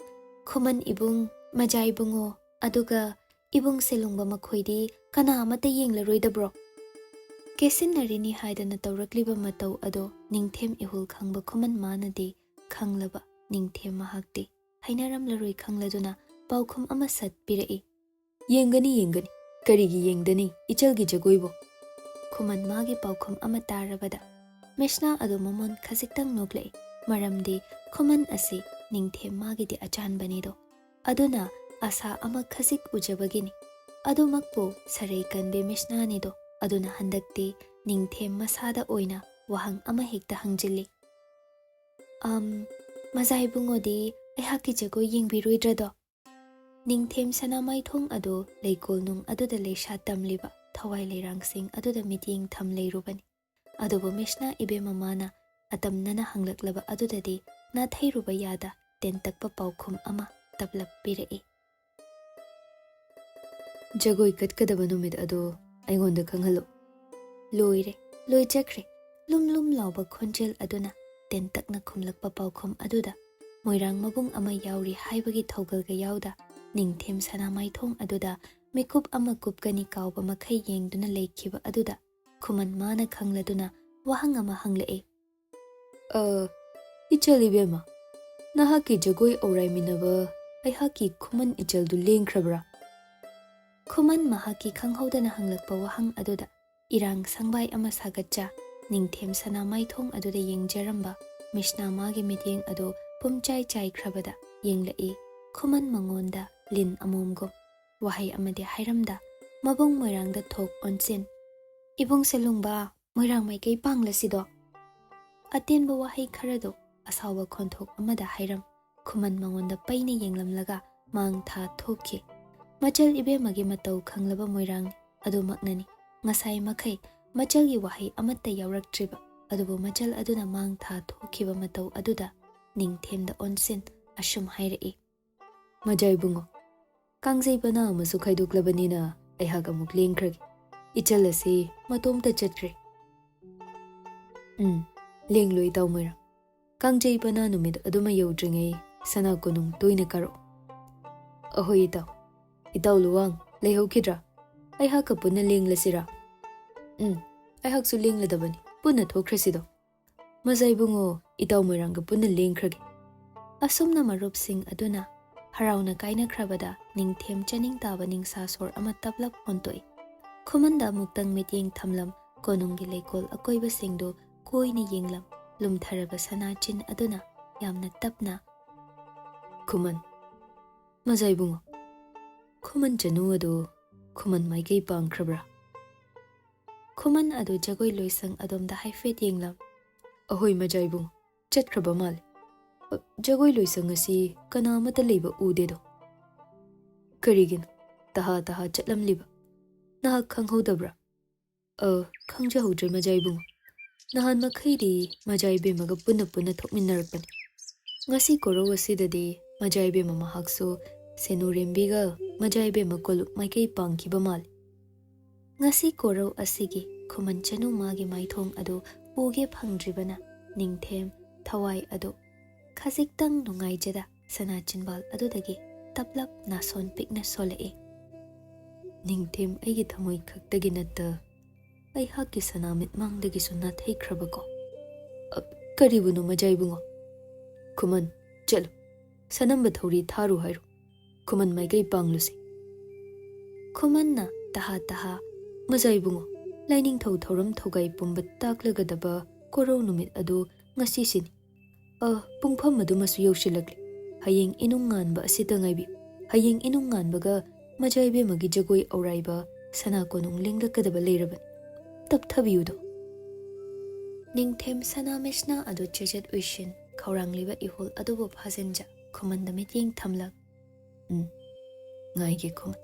ꯈꯨꯃꯟ ꯏꯕꯨꯡ ꯃꯖꯥ ꯏꯕꯨꯡꯉꯣ ꯑꯗꯨꯒ ꯏꯕꯨꯡ ꯁꯦꯂꯨꯡꯕ ꯃꯈꯣꯏꯗꯤ ꯀꯅꯥ ꯑꯃꯠꯇ ꯌꯦꯡꯂꯔꯣꯏꯗꯕ꯭ꯔꯣ ꯀꯦꯁꯤꯟꯅꯔꯤꯅꯤ ꯍꯥꯏꯗꯅ ꯇꯧꯔꯛꯂꯤꯕ ꯃꯇꯧ ꯑꯗꯣ ꯅꯤꯡꯊꯦꯝ ꯏꯍꯨꯜ ꯈꯪꯕ ꯈꯨꯃꯟ ꯃꯥꯅꯗꯤ ꯈꯪꯂꯕ ꯅꯤꯡꯊꯦꯝ ꯃꯍꯥꯛꯇꯤ ꯍꯩꯅꯔꯝꯂꯔꯣꯏ ꯈꯪꯂꯗꯨꯅ ꯄꯥꯎꯈꯨꯝ ꯑꯃ ꯁꯠ ꯄꯤꯔꯛꯏ ꯌꯦꯡꯒꯅꯤ ꯀꯔꯤꯒꯤ ꯌꯦꯡꯗꯅꯤ ꯏꯆꯜꯒꯤ ꯖꯒꯣꯏꯕꯨ ꯈꯨꯃꯟ ꯃꯥꯒꯤ ꯄꯥꯎꯈꯨꯝ ꯑꯃ ꯇꯥꯔꯕꯗ ꯃꯤꯁꯅꯥ ꯑꯗꯨ ꯃꯃꯣꯟ ꯈꯖꯤꯛꯇꯪ ꯅꯣꯛꯂꯛꯏ ꯃꯔꯝꯗꯤ ꯈꯨꯃꯟ ꯑꯁꯤ ꯅꯤꯡꯊꯦꯝ ꯃꯥꯒꯤꯗꯤ ꯑꯆꯥꯟꯕꯅꯤꯗꯣ ꯑꯗꯨꯅ ꯑꯁꯥ ꯑꯃ ꯈꯖꯤꯛ ꯎꯖꯕꯒꯤꯅꯤ ꯑꯗꯨꯃꯛꯄꯨ ꯁꯔꯩ ꯀꯟꯕꯤ ꯃꯤꯁꯅꯥꯅꯤꯗꯣ ꯑꯗꯨꯅ ꯍꯟꯗꯛꯇꯤ ꯅꯤꯡꯊꯦꯝ ꯃꯁꯥꯗ ꯑꯣꯏꯅ ꯋꯥꯍꯪ ꯑꯃ ꯍꯦꯛꯇ ꯍꯪꯖꯤꯜꯂꯤ ꯃꯖꯥ ꯏꯕꯨꯡꯉꯣꯗꯤ ꯑꯩꯍꯥꯛꯀꯤ ꯖꯒꯣꯏ ꯌꯦꯡꯕꯤꯔꯣꯏꯗ꯭ꯔꯗꯣ ꯅꯤꯡꯊꯦꯝ ꯁꯅꯥꯃꯥꯏꯊꯣꯡ ꯑꯗꯨ ꯂꯩꯀꯣꯜ ꯅꯨꯡ ꯑꯗꯨꯗ ꯂꯩꯁꯥ ꯇꯝꯂꯤꯕ ꯊꯋꯥꯏ ꯂꯩꯔꯥꯡꯁꯤꯡ ꯑꯗꯨꯗ ꯃꯤꯠꯌꯦꯡ ꯊꯝ ꯂꯩꯔꯨꯕꯅꯤ꯫ ꯑꯗꯨꯕꯨ ꯃꯤꯁꯅ ꯏꯕꯦꯝꯃꯃꯥꯅ ꯑꯇꯝꯅꯅ ꯍꯪꯂꯛꯂꯕ ꯑꯗꯨꯗꯗꯤ ꯅꯥꯊꯩꯔꯨꯕ ꯌꯥꯗ ꯇꯦꯟꯇꯛꯄ ꯄꯥꯎꯈꯨꯝ ꯑꯃ ꯇꯞꯂꯞ ꯄꯤꯔꯛꯏ꯫ ꯖꯒꯣꯏ ꯀꯠꯀꯗꯕ ꯅꯨꯃꯤꯠ ꯑꯗꯨ ꯑꯩꯉꯣꯟꯗ ꯈꯪꯍꯜꯂꯨ꯫ ꯂꯣꯏꯔꯦ, ꯂꯣꯏꯖꯈ꯭ꯔꯦ꯫ ꯂꯨꯝ ꯂꯨꯝ ꯂꯥꯎꯕ ꯈꯣꯟꯖꯦꯜ ꯑꯗꯨꯅ ꯇꯦꯟꯇꯛꯅ ꯈꯨꯝꯂꯛꯄ ꯄꯥꯎꯈꯨꯝ ꯑꯗꯨꯗ ꯃꯣꯏꯔꯥꯡ ꯃꯕꯨꯡ ꯑꯃ ꯌꯥꯎꯔꯤ ꯍꯥꯏꯕꯒꯤ ꯊꯧꯒꯜꯒ ꯌꯥꯎꯗ ꯅꯤꯡꯊꯦꯝ ꯁꯅꯥꯃꯥꯏꯊꯣꯡ ꯑꯗꯨꯗ ꯃꯤꯀꯨꯞ ꯑꯃ ꯀꯨꯞꯀꯅꯤ ꯀꯥꯎꯕ ꯃꯈꯩ ꯌꯦꯡꯗꯨꯅ ꯂꯩꯈꯤꯕ ꯑꯗꯨꯗ ꯈꯨꯃꯟ ꯃꯥꯅ ꯈꯪꯂꯗꯨꯅ ꯋꯥꯍꯪ ꯑꯃ ꯍꯪꯂꯛꯏ꯫ ꯏꯆꯜ ꯏꯕꯦꯝꯃ, ꯅꯍꯥꯛꯀꯤ ꯖꯒꯣꯏ ꯑꯧꯔꯥꯏꯃꯤꯟꯅꯕ ꯑꯩꯍꯥꯛꯀꯤ ꯈꯨꯃꯟ ꯏꯆꯜꯗꯨ ꯂꯦꯡꯈ꯭ꯔꯕ꯭ꯔꯥ? ꯈꯨꯃꯟ ꯃꯍꯥꯛꯀꯤ ꯈꯪꯍꯧꯗꯅ ꯍꯪꯂꯛꯄ ꯋꯥꯍꯪ ꯑꯗꯨꯗ ꯏꯔꯥꯡ ꯁꯪꯕꯥꯏ ꯑꯃ ꯁꯥꯒꯠꯆ ꯅꯤꯡꯊꯦꯝ ꯁꯅꯥꯃꯥꯏꯊꯣꯡ ꯑꯗꯨꯗ ꯌꯦꯡꯖꯔꯝꯕ ꯃꯤꯁꯅ ꯃꯥꯒꯤ ꯃꯤꯠꯌꯦꯡ ꯑꯗꯨ ꯄꯨꯝꯆꯥꯏ ꯆꯥꯏꯈ꯭ꯔꯕꯗ ꯌꯦꯡꯂꯛꯏ ꯈꯨꯃꯟ ꯃꯉꯣꯟꯗ ꯂꯤꯟ ꯑꯃꯣꯝꯒꯨꯝ꯫ ꯋꯥꯍꯩ ꯑꯃꯗꯤ ꯍꯥꯏꯔꯝꯗ ꯃꯕꯨꯡ ꯃꯣꯏꯔꯥꯡꯗ ꯊꯣꯛ ꯑꯣꯟꯁꯤꯟ "ꯏꯕꯨꯡ ꯁꯦꯂꯨꯡꯕ, ꯃꯣꯏꯔꯥꯡ ꯃꯥꯏꯀꯩ ꯄꯥꯡꯂꯁꯤꯗꯣ"꯫ ꯑꯇꯦꯟꯕ ꯋꯥꯍꯩ ꯈꯔꯗꯣ ꯑꯁꯥꯎꯕ ꯈꯣꯟꯊꯣꯛ ꯑꯃꯗ ꯍꯥꯏꯔꯝ ꯈꯨꯃꯟ ꯃꯉꯣꯟꯗ ꯄꯩꯅ ꯌꯦꯡꯂꯝꯂꯒ ꯃꯥꯡ ꯊꯥ ꯊꯣꯛꯈꯤ꯫ ꯃꯆꯜ ꯏꯕꯦꯝꯃꯒꯤ ꯃꯇꯧ ꯈꯪꯂꯕ ꯃꯣꯏꯔꯥꯡ ꯑꯗꯨꯃꯛꯅꯅꯤ ꯉꯁꯥꯏ ꯃꯈꯩ ꯃꯆꯜꯒꯤ ꯋꯥꯍꯩ ꯑꯃꯠꯇ ꯌꯥꯎꯔꯛꯇ꯭ꯔꯤꯕ, ꯑꯗꯨꯕꯨ ꯃꯆꯜ ꯑꯗꯨꯅ ꯃꯥꯡ ꯊꯥ ꯊꯣꯛꯈꯤꯕ ꯃꯇꯧ ꯑꯗꯨꯗ ꯅꯤꯡꯊꯦꯝꯗ ꯑꯣꯟꯁꯤꯟ ꯑꯁꯨꯝ ꯍꯥꯏꯔꯛꯏ꯫ ꯃꯖꯥ ꯏꯕꯨꯡꯉꯣ, ꯀꯥꯡꯖꯩ ꯄꯅꯥ ꯑꯃꯁꯨ ꯈꯥꯏꯗꯣꯛꯂꯕꯅꯤꯅ ꯑꯩꯍꯥꯛ ꯑꯃꯨꯛ ꯂꯦꯡꯈ꯭ꯔꯒꯦ꯫ ꯏꯆꯜ ꯑꯁꯤ ꯃꯇꯣꯝꯇ ꯆꯠꯈ꯭ꯔꯦ꯫ ꯂꯦꯡꯂꯣ ꯏꯇꯥꯎ ꯃꯣꯏꯔꯥꯡ꯫ ꯀꯥꯡꯖꯩ ꯄꯅꯥ ꯅꯨꯃꯤꯠ ꯑꯗꯨꯃ ꯌꯧꯗ꯭ꯔꯤꯉꯩ ꯁꯅꯥ ꯀꯣꯅꯨꯡ ꯇꯣꯏꯅ ꯀꯥꯔꯛꯎ꯫ ꯑꯍꯣꯏ ꯏꯇꯥꯎ꯫ ꯏꯇꯥꯎ ꯂꯨꯋꯥꯡ ꯂꯩꯍꯧꯈꯤꯗ꯭ꯔꯥ? ꯑꯩꯍꯥꯛꯀ ꯄꯨꯟꯅ ꯂꯦꯡꯂꯁꯤꯔꯥ? ꯑꯩꯍꯥꯛꯁꯨ ꯂꯦꯡꯂꯗꯕꯅꯤ, ꯄꯨꯟꯅ ꯊꯣꯛꯈ꯭ꯔꯁꯤꯗꯣ꯫ ꯃꯖꯥ ꯏꯕꯨꯡꯉꯣ, ꯏꯇꯥꯎ ꯃꯣꯏꯔꯥꯡꯒ ꯄꯨꯟꯅ ꯂꯦꯡꯈ꯭ꯔꯒꯦ꯫ ꯑꯁꯨꯝꯅ ꯃꯔꯨꯞꯁꯤꯡ ꯑꯗꯨꯅ ꯍꯔꯥꯎꯅ ꯀꯥꯏꯅꯈ꯭ꯔꯕꯗ ꯅꯤꯡꯊꯦꯝ ꯆꯅꯤꯡ ꯇꯥꯕ ꯅꯤꯡꯁꯥ ꯁꯣꯔ ꯑꯃ ꯇꯞꯂꯞ ꯍꯣꯟꯇꯣꯛꯏ꯫ ꯈꯨꯃꯟꯗ ꯑꯃꯨꯛꯇꯪ ꯃꯤꯠꯌꯦꯡ ꯊꯝꯂꯝ ꯀꯣꯅꯨꯡꯒꯤ ꯂꯩꯀꯣꯜ ꯑꯀꯣꯏꯕꯁꯤꯡꯗꯨ ꯀꯣꯏꯅ ꯌꯦꯡꯂꯝ ꯂꯨꯝꯊꯔꯕ ꯁꯅꯥꯆꯤꯟ ꯑꯗꯨꯅ ꯌꯥꯝꯅ ꯇꯞꯅ "ꯈꯨꯃꯟ, ꯃꯖꯥ ꯏꯕꯨꯡꯉꯣ, ꯈꯨꯃꯟ ꯆꯅꯨ ꯑꯗꯨ ꯈꯨꯃꯟ ꯃꯥꯏꯀꯩ ꯄꯥꯡꯈ꯭ꯔꯕ꯭ꯔꯥ?" ꯈꯨꯃꯟ ꯑꯗꯨ ꯖꯒꯣꯏ ꯂꯣꯏꯁꯪ ꯑꯗꯣꯝꯗ ꯍꯥꯏꯐꯦꯠ ꯌꯦꯡꯂꯝ "ꯑꯍꯣꯏ ꯃꯖꯥ ꯏꯕꯨꯡꯉꯣ, ꯆꯠꯈ꯭ꯔꯕ ꯃꯥꯜꯂꯦ꯫ ꯖꯒꯣꯏ ꯂꯣꯏꯁꯪ ꯑꯁꯤ ꯀꯅꯥ ꯑꯃꯠꯇ ꯂꯩꯕ ꯎꯗꯦꯗꯣ꯫ ꯀꯔꯤꯒꯤꯅꯣ ꯇꯍꯥ ꯇꯍꯥ ꯆꯠꯂꯝꯂꯤꯕ? ꯅꯍꯥꯛ ꯈꯪꯍꯧꯗꯕ꯭ꯔꯥ?" ꯈꯪꯖꯍꯧꯗ꯭ꯔꯦ ꯃꯖꯥ ꯏꯕꯨꯡꯉꯣ꯫ ꯅꯍꯥꯟ ꯃꯈꯩꯗꯤ ꯃꯖꯥ ꯏꯕꯦꯝꯃꯒ ꯄꯨꯟꯅ ꯊꯣꯛꯃꯤꯟꯅꯔꯛꯄꯅꯤ꯫ ꯉꯁꯤ ꯀꯣꯔꯧ ꯑꯁꯤꯗꯗꯤ ꯃꯖꯥ ꯏꯕꯦꯝꯃ ꯃꯍꯥꯛꯁꯨ ꯁꯦꯅꯨꯔꯦꯝꯕꯤꯒ ꯃꯖꯥ ꯏꯕꯦꯝꯃ ꯀꯣꯂꯨꯞ ꯃꯥꯏꯀꯩ ꯄꯥꯡꯈꯤꯕ ꯃꯥꯜꯂꯤ꯫ ꯉꯁꯤ ꯀꯣꯔꯧ ꯑꯁꯤꯒꯤ ꯈꯨꯃꯟ ꯆꯅꯨ ꯃꯥꯒꯤ ꯃꯥꯏꯊꯣꯡ ꯑꯗꯨ ꯎꯒꯦ ꯐꯪꯗ꯭ꯔꯤꯕꯅ ꯅꯤꯡꯊꯦꯝ ꯊꯋꯥꯏ ꯑꯗꯨ ꯈꯖꯤꯛꯇꯪ ꯅꯨꯡꯉꯥꯏꯖꯗ ꯁꯅꯥꯆꯤꯟꯕꯥꯜ ꯑꯗꯨꯗꯒꯤ ꯇꯞꯂꯞ ꯅꯥꯁꯣꯟ ꯄꯤꯛꯅ ꯁꯣꯜꯂꯛꯏ꯫ ꯅꯤꯡꯊꯦꯝ ꯑꯩꯒꯤ ꯊꯃꯣꯏ ꯈꯛꯇꯒꯤ ꯅꯠꯇ ꯑꯩꯍꯥꯛꯀꯤ ꯁꯅꯥ ꯃꯤꯠꯃꯥꯡꯗꯒꯤꯁꯨ ꯅꯥꯊꯩꯈ꯭ꯔꯕꯀꯣ꯫ ꯀꯔꯤꯕꯨꯅꯣ ꯃꯖꯥ ꯏꯕꯨꯡꯉꯣ? ꯈꯨꯃꯟ, ꯆꯠꯂꯨ, ꯁꯅꯝꯕ ꯊꯧꯔꯤ ꯊꯥꯔꯨ ꯍꯥꯏꯔꯣ꯫ ꯈꯨꯃꯟ ꯃꯥꯏꯀꯩ ꯄꯥꯡꯂꯨꯁꯤ꯫ ꯈꯨꯃꯟꯅ ꯇꯍꯥ ꯇꯍꯥ "ꯃꯖꯥ ꯏꯕꯨꯡꯉꯣ, ꯂꯥꯏꯅꯤꯡꯊꯧ ꯊꯧꯔꯝ ꯊꯧꯒꯥꯏ ꯄꯨꯝꯕ ꯇꯥꯛꯂꯒꯗꯕ ꯀꯣꯔꯧ ꯅꯨꯃꯤꯠ ꯑꯗꯨ ꯉꯁꯤꯁꯤꯅꯤ꯫ ꯄꯨꯡꯐꯝ ꯑꯗꯨꯃꯁꯨ ꯌꯧꯁꯤꯜꯂꯛꯂꯤ꯫ ꯍꯌꯦꯡ ꯏꯅꯨꯡ ꯉꯥꯟꯕ ꯑꯁꯤꯇ ꯉꯥꯏꯕꯤꯌꯨ꯫ ꯍꯌꯦꯡ ꯏꯅꯨꯡ ꯉꯥꯟꯕꯒ ꯃꯖꯥ ꯏꯕꯦꯝꯃꯒꯤ ꯖꯒꯣꯏ ꯑꯧꯔꯥꯏꯕ ꯁꯅꯥ ꯀꯣꯅꯨꯡ ꯂꯦꯡꯂꯛꯀꯗꯕ ꯂꯩꯔꯕꯅꯤ꯫ ꯇꯞꯊꯕꯤꯌꯨꯗꯣ." ꯅꯤꯡꯊꯦꯝ ꯁꯅꯥꯃꯤꯁꯅ ꯑꯗꯨ ꯆꯦꯖꯠ ꯎꯏꯁꯤꯟ ꯈꯧꯔꯥꯡꯂꯤꯕ ꯏꯍꯨꯜ ꯑꯗꯨꯕꯨ ꯐꯥꯖꯤꯟꯖ ꯈꯨꯃꯟꯗ ꯃꯤꯠꯌꯦꯡ ꯊꯝꯂꯛ "ꯉꯥꯏꯒꯦ ꯈꯨꯃꯟ,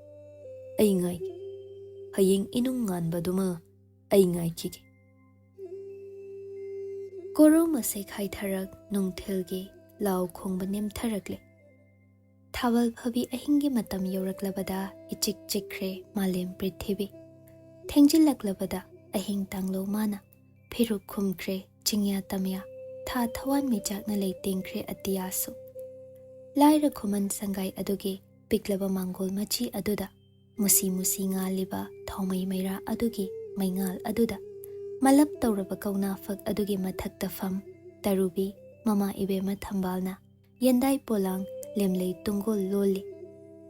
ꯑꯩ ꯉꯥꯏꯒꯦ꯫ ꯍꯌꯦꯡ ꯏꯅꯨꯡ ꯉꯥꯟꯕꯗꯨꯃ ꯑꯩ ꯉꯥꯏꯈꯤꯒꯦ." ꯀꯣꯔꯧ ꯃꯁꯩ ꯈꯥꯏꯊꯔꯛ ꯅꯨꯡꯊꯤꯜꯒꯤ ꯂꯥꯎ ꯈꯣꯡꯕ ꯅꯦꯝꯊꯔꯛꯂꯦ꯫ ꯊꯥꯕꯜ ꯐꯥꯕꯤ ꯑꯍꯤꯡꯒꯤ ꯃꯇꯝ ꯌꯧꯔꯛꯂꯕꯗ ꯏꯆꯤꯛ ꯆꯤꯛꯈ꯭ꯔꯦ ꯃꯥꯂꯦꯝ ꯄ꯭ꯔꯤꯊꯤꯕꯤ꯫ ꯊꯦꯡꯖꯤꯜꯂꯛꯂꯕꯗ ꯑꯍꯤꯡ ꯇꯥꯡꯂꯧ ꯃꯥꯅ ꯐꯤꯔꯨꯛ ꯈꯨꯝꯈ꯭ꯔꯦ ꯆꯤꯡꯌꯥ ꯇꯝꯌꯥ, ꯊꯥ ꯊꯋꯥꯟ ꯃꯤꯆꯥꯛꯅ ꯂꯩꯇꯦꯡꯈ꯭ꯔꯦ ꯑꯇꯤꯌꯥꯁꯨ꯫ ꯂꯥꯏꯔ ꯈꯨꯃꯟ ꯁꯪꯒꯥꯏ ꯑꯗꯨꯒꯤ ꯄꯤꯛꯂꯕ ꯃꯥꯡꯒꯣꯜ ꯃꯆꯤ ꯑꯗꯨꯗ ꯃꯨꯁꯤ ꯃꯨꯁꯤ ꯉꯥꯜꯂꯤꯕ ꯊꯥꯎꯃꯩ ꯃꯩꯔꯥ ꯑꯗꯨꯒꯤ ꯃꯩꯉꯥꯜ ꯑꯗꯨꯗ ꯃꯂꯞ ꯇꯧꯔꯕ ꯀꯧꯅꯥ ꯐꯛ ꯑꯗꯨꯒꯤ ꯃꯊꯛꯇ ꯐꯝ ꯇꯔꯨꯕꯤ ꯃꯃꯥ ꯏꯕꯦꯝꯃ ꯊꯝꯕꯥꯜꯅ ꯌꯦꯟꯗꯥꯏ ꯄꯣꯂꯥꯡ ꯂꯦꯝꯂꯩ ꯇꯨꯡꯒꯣꯜ ꯂꯣꯜꯂꯤ꯫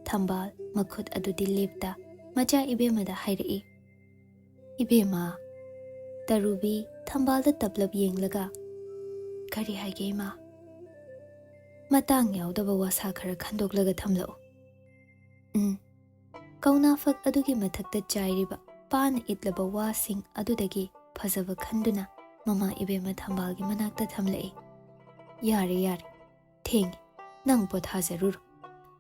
ꯊꯝꯕꯥꯜ ꯃꯈꯨꯠ ꯑꯗꯨꯗꯤ ꯂꯦꯞꯇ ꯃꯆꯥ ꯏꯕꯦꯝꯃꯗ ꯍꯥꯏꯔꯛꯏ꯫ "ꯏꯕꯦꯝꯃ"꯫ ꯇꯔꯨꯕꯤ ꯊꯝꯕꯥꯜꯗ ꯇꯞꯂꯞ ꯌꯦꯡꯂꯒ "ꯀꯔꯤ ꯍꯥꯏꯒꯦ ꯏꯃꯥ?" "ꯃꯇꯥꯡ ꯌꯥꯎꯗꯕ ꯋꯥꯁꯥ ꯈꯔ ꯈꯟꯗꯣꯛꯂꯒ ꯊꯝꯂꯛꯎ." ꯀꯧꯅꯥ ꯐꯛ ꯑꯗꯨꯒꯤ ꯃꯊꯛꯇ ꯆꯥꯏꯔꯤꯕ ꯄꯥꯅ ꯏꯠꯂꯕ ꯋꯥꯁꯤꯡ ꯑꯗꯨꯗꯒꯤ ꯐꯖꯕ ꯈꯟꯗꯨꯅ ꯃꯃꯥ ꯏꯕꯦꯝꯃ ꯊꯝꯕꯥꯜꯒꯤ ꯃꯅꯥꯛꯇ ꯊꯝꯂꯛꯏ꯫ "ꯌꯥꯔꯦ ꯌꯥꯔꯦ, ꯊꯦꯡꯉꯦ, ꯅꯪ ꯄꯣꯊꯥꯖꯔꯨꯔꯣ꯫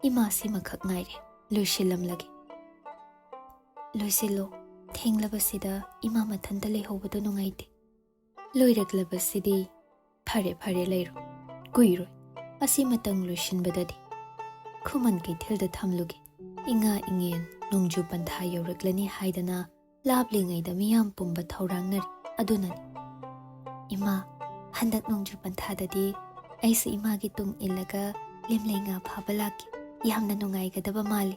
ꯏꯃꯥ ꯁꯤꯃꯈꯛ ꯉꯥꯏꯔꯦ꯫ ꯂꯣꯏꯁꯤꯜꯂꯝꯂꯒꯦ ꯂꯣꯏꯁꯤꯜꯂꯣ ꯊꯦꯡꯂꯕꯁꯤꯗ ꯏꯃꯥ ꯃꯊꯟꯇ ꯂꯩꯍꯧꯕꯗꯣ ꯅꯨꯡꯉꯥꯏꯇꯦ ꯂꯣꯏꯔꯛꯂꯕꯁꯤꯗꯤ ꯐꯔꯦ ꯐꯔꯦ ꯂꯩꯔꯣ ꯀꯨꯏꯔꯣꯏ ꯑꯁꯤꯃꯇꯪ ꯂꯣꯏꯁꯤꯟꯕꯗꯗꯤ ꯈꯨꯃꯟ ꯀꯩꯊꯦꯜꯗ ꯊꯝꯂꯨꯒꯦ ꯏꯉꯥ ꯏꯉꯦꯟ ꯅꯣꯡꯖꯨ ꯄꯟꯊꯥ ꯌꯧꯔꯛꯂꯅꯤ ꯍꯥꯏꯗꯅ ꯂꯥꯞꯂꯤꯉꯩꯗ ꯃꯤꯌꯥꯝ ꯄꯨꯝꯕ ꯊꯧꯔꯥꯡꯅꯔꯤ ꯑꯗꯨꯅꯅꯤ ꯏꯃꯥ ꯍꯟꯗꯛ ꯅꯣꯡꯖꯨ ꯄꯟꯊꯥꯗꯗꯤ ꯑꯩꯁꯨ ꯏꯃꯥꯒꯤ ꯇꯨꯡ ꯏꯜꯂꯒ ꯂꯦꯝꯂꯩ ꯉꯥ ꯐꯥꯕ ꯂꯥꯛꯀꯦ ꯌꯥꯝꯅ ꯅꯨꯡꯉꯥꯏꯒꯗꯕ ꯃꯥꯜꯂꯤ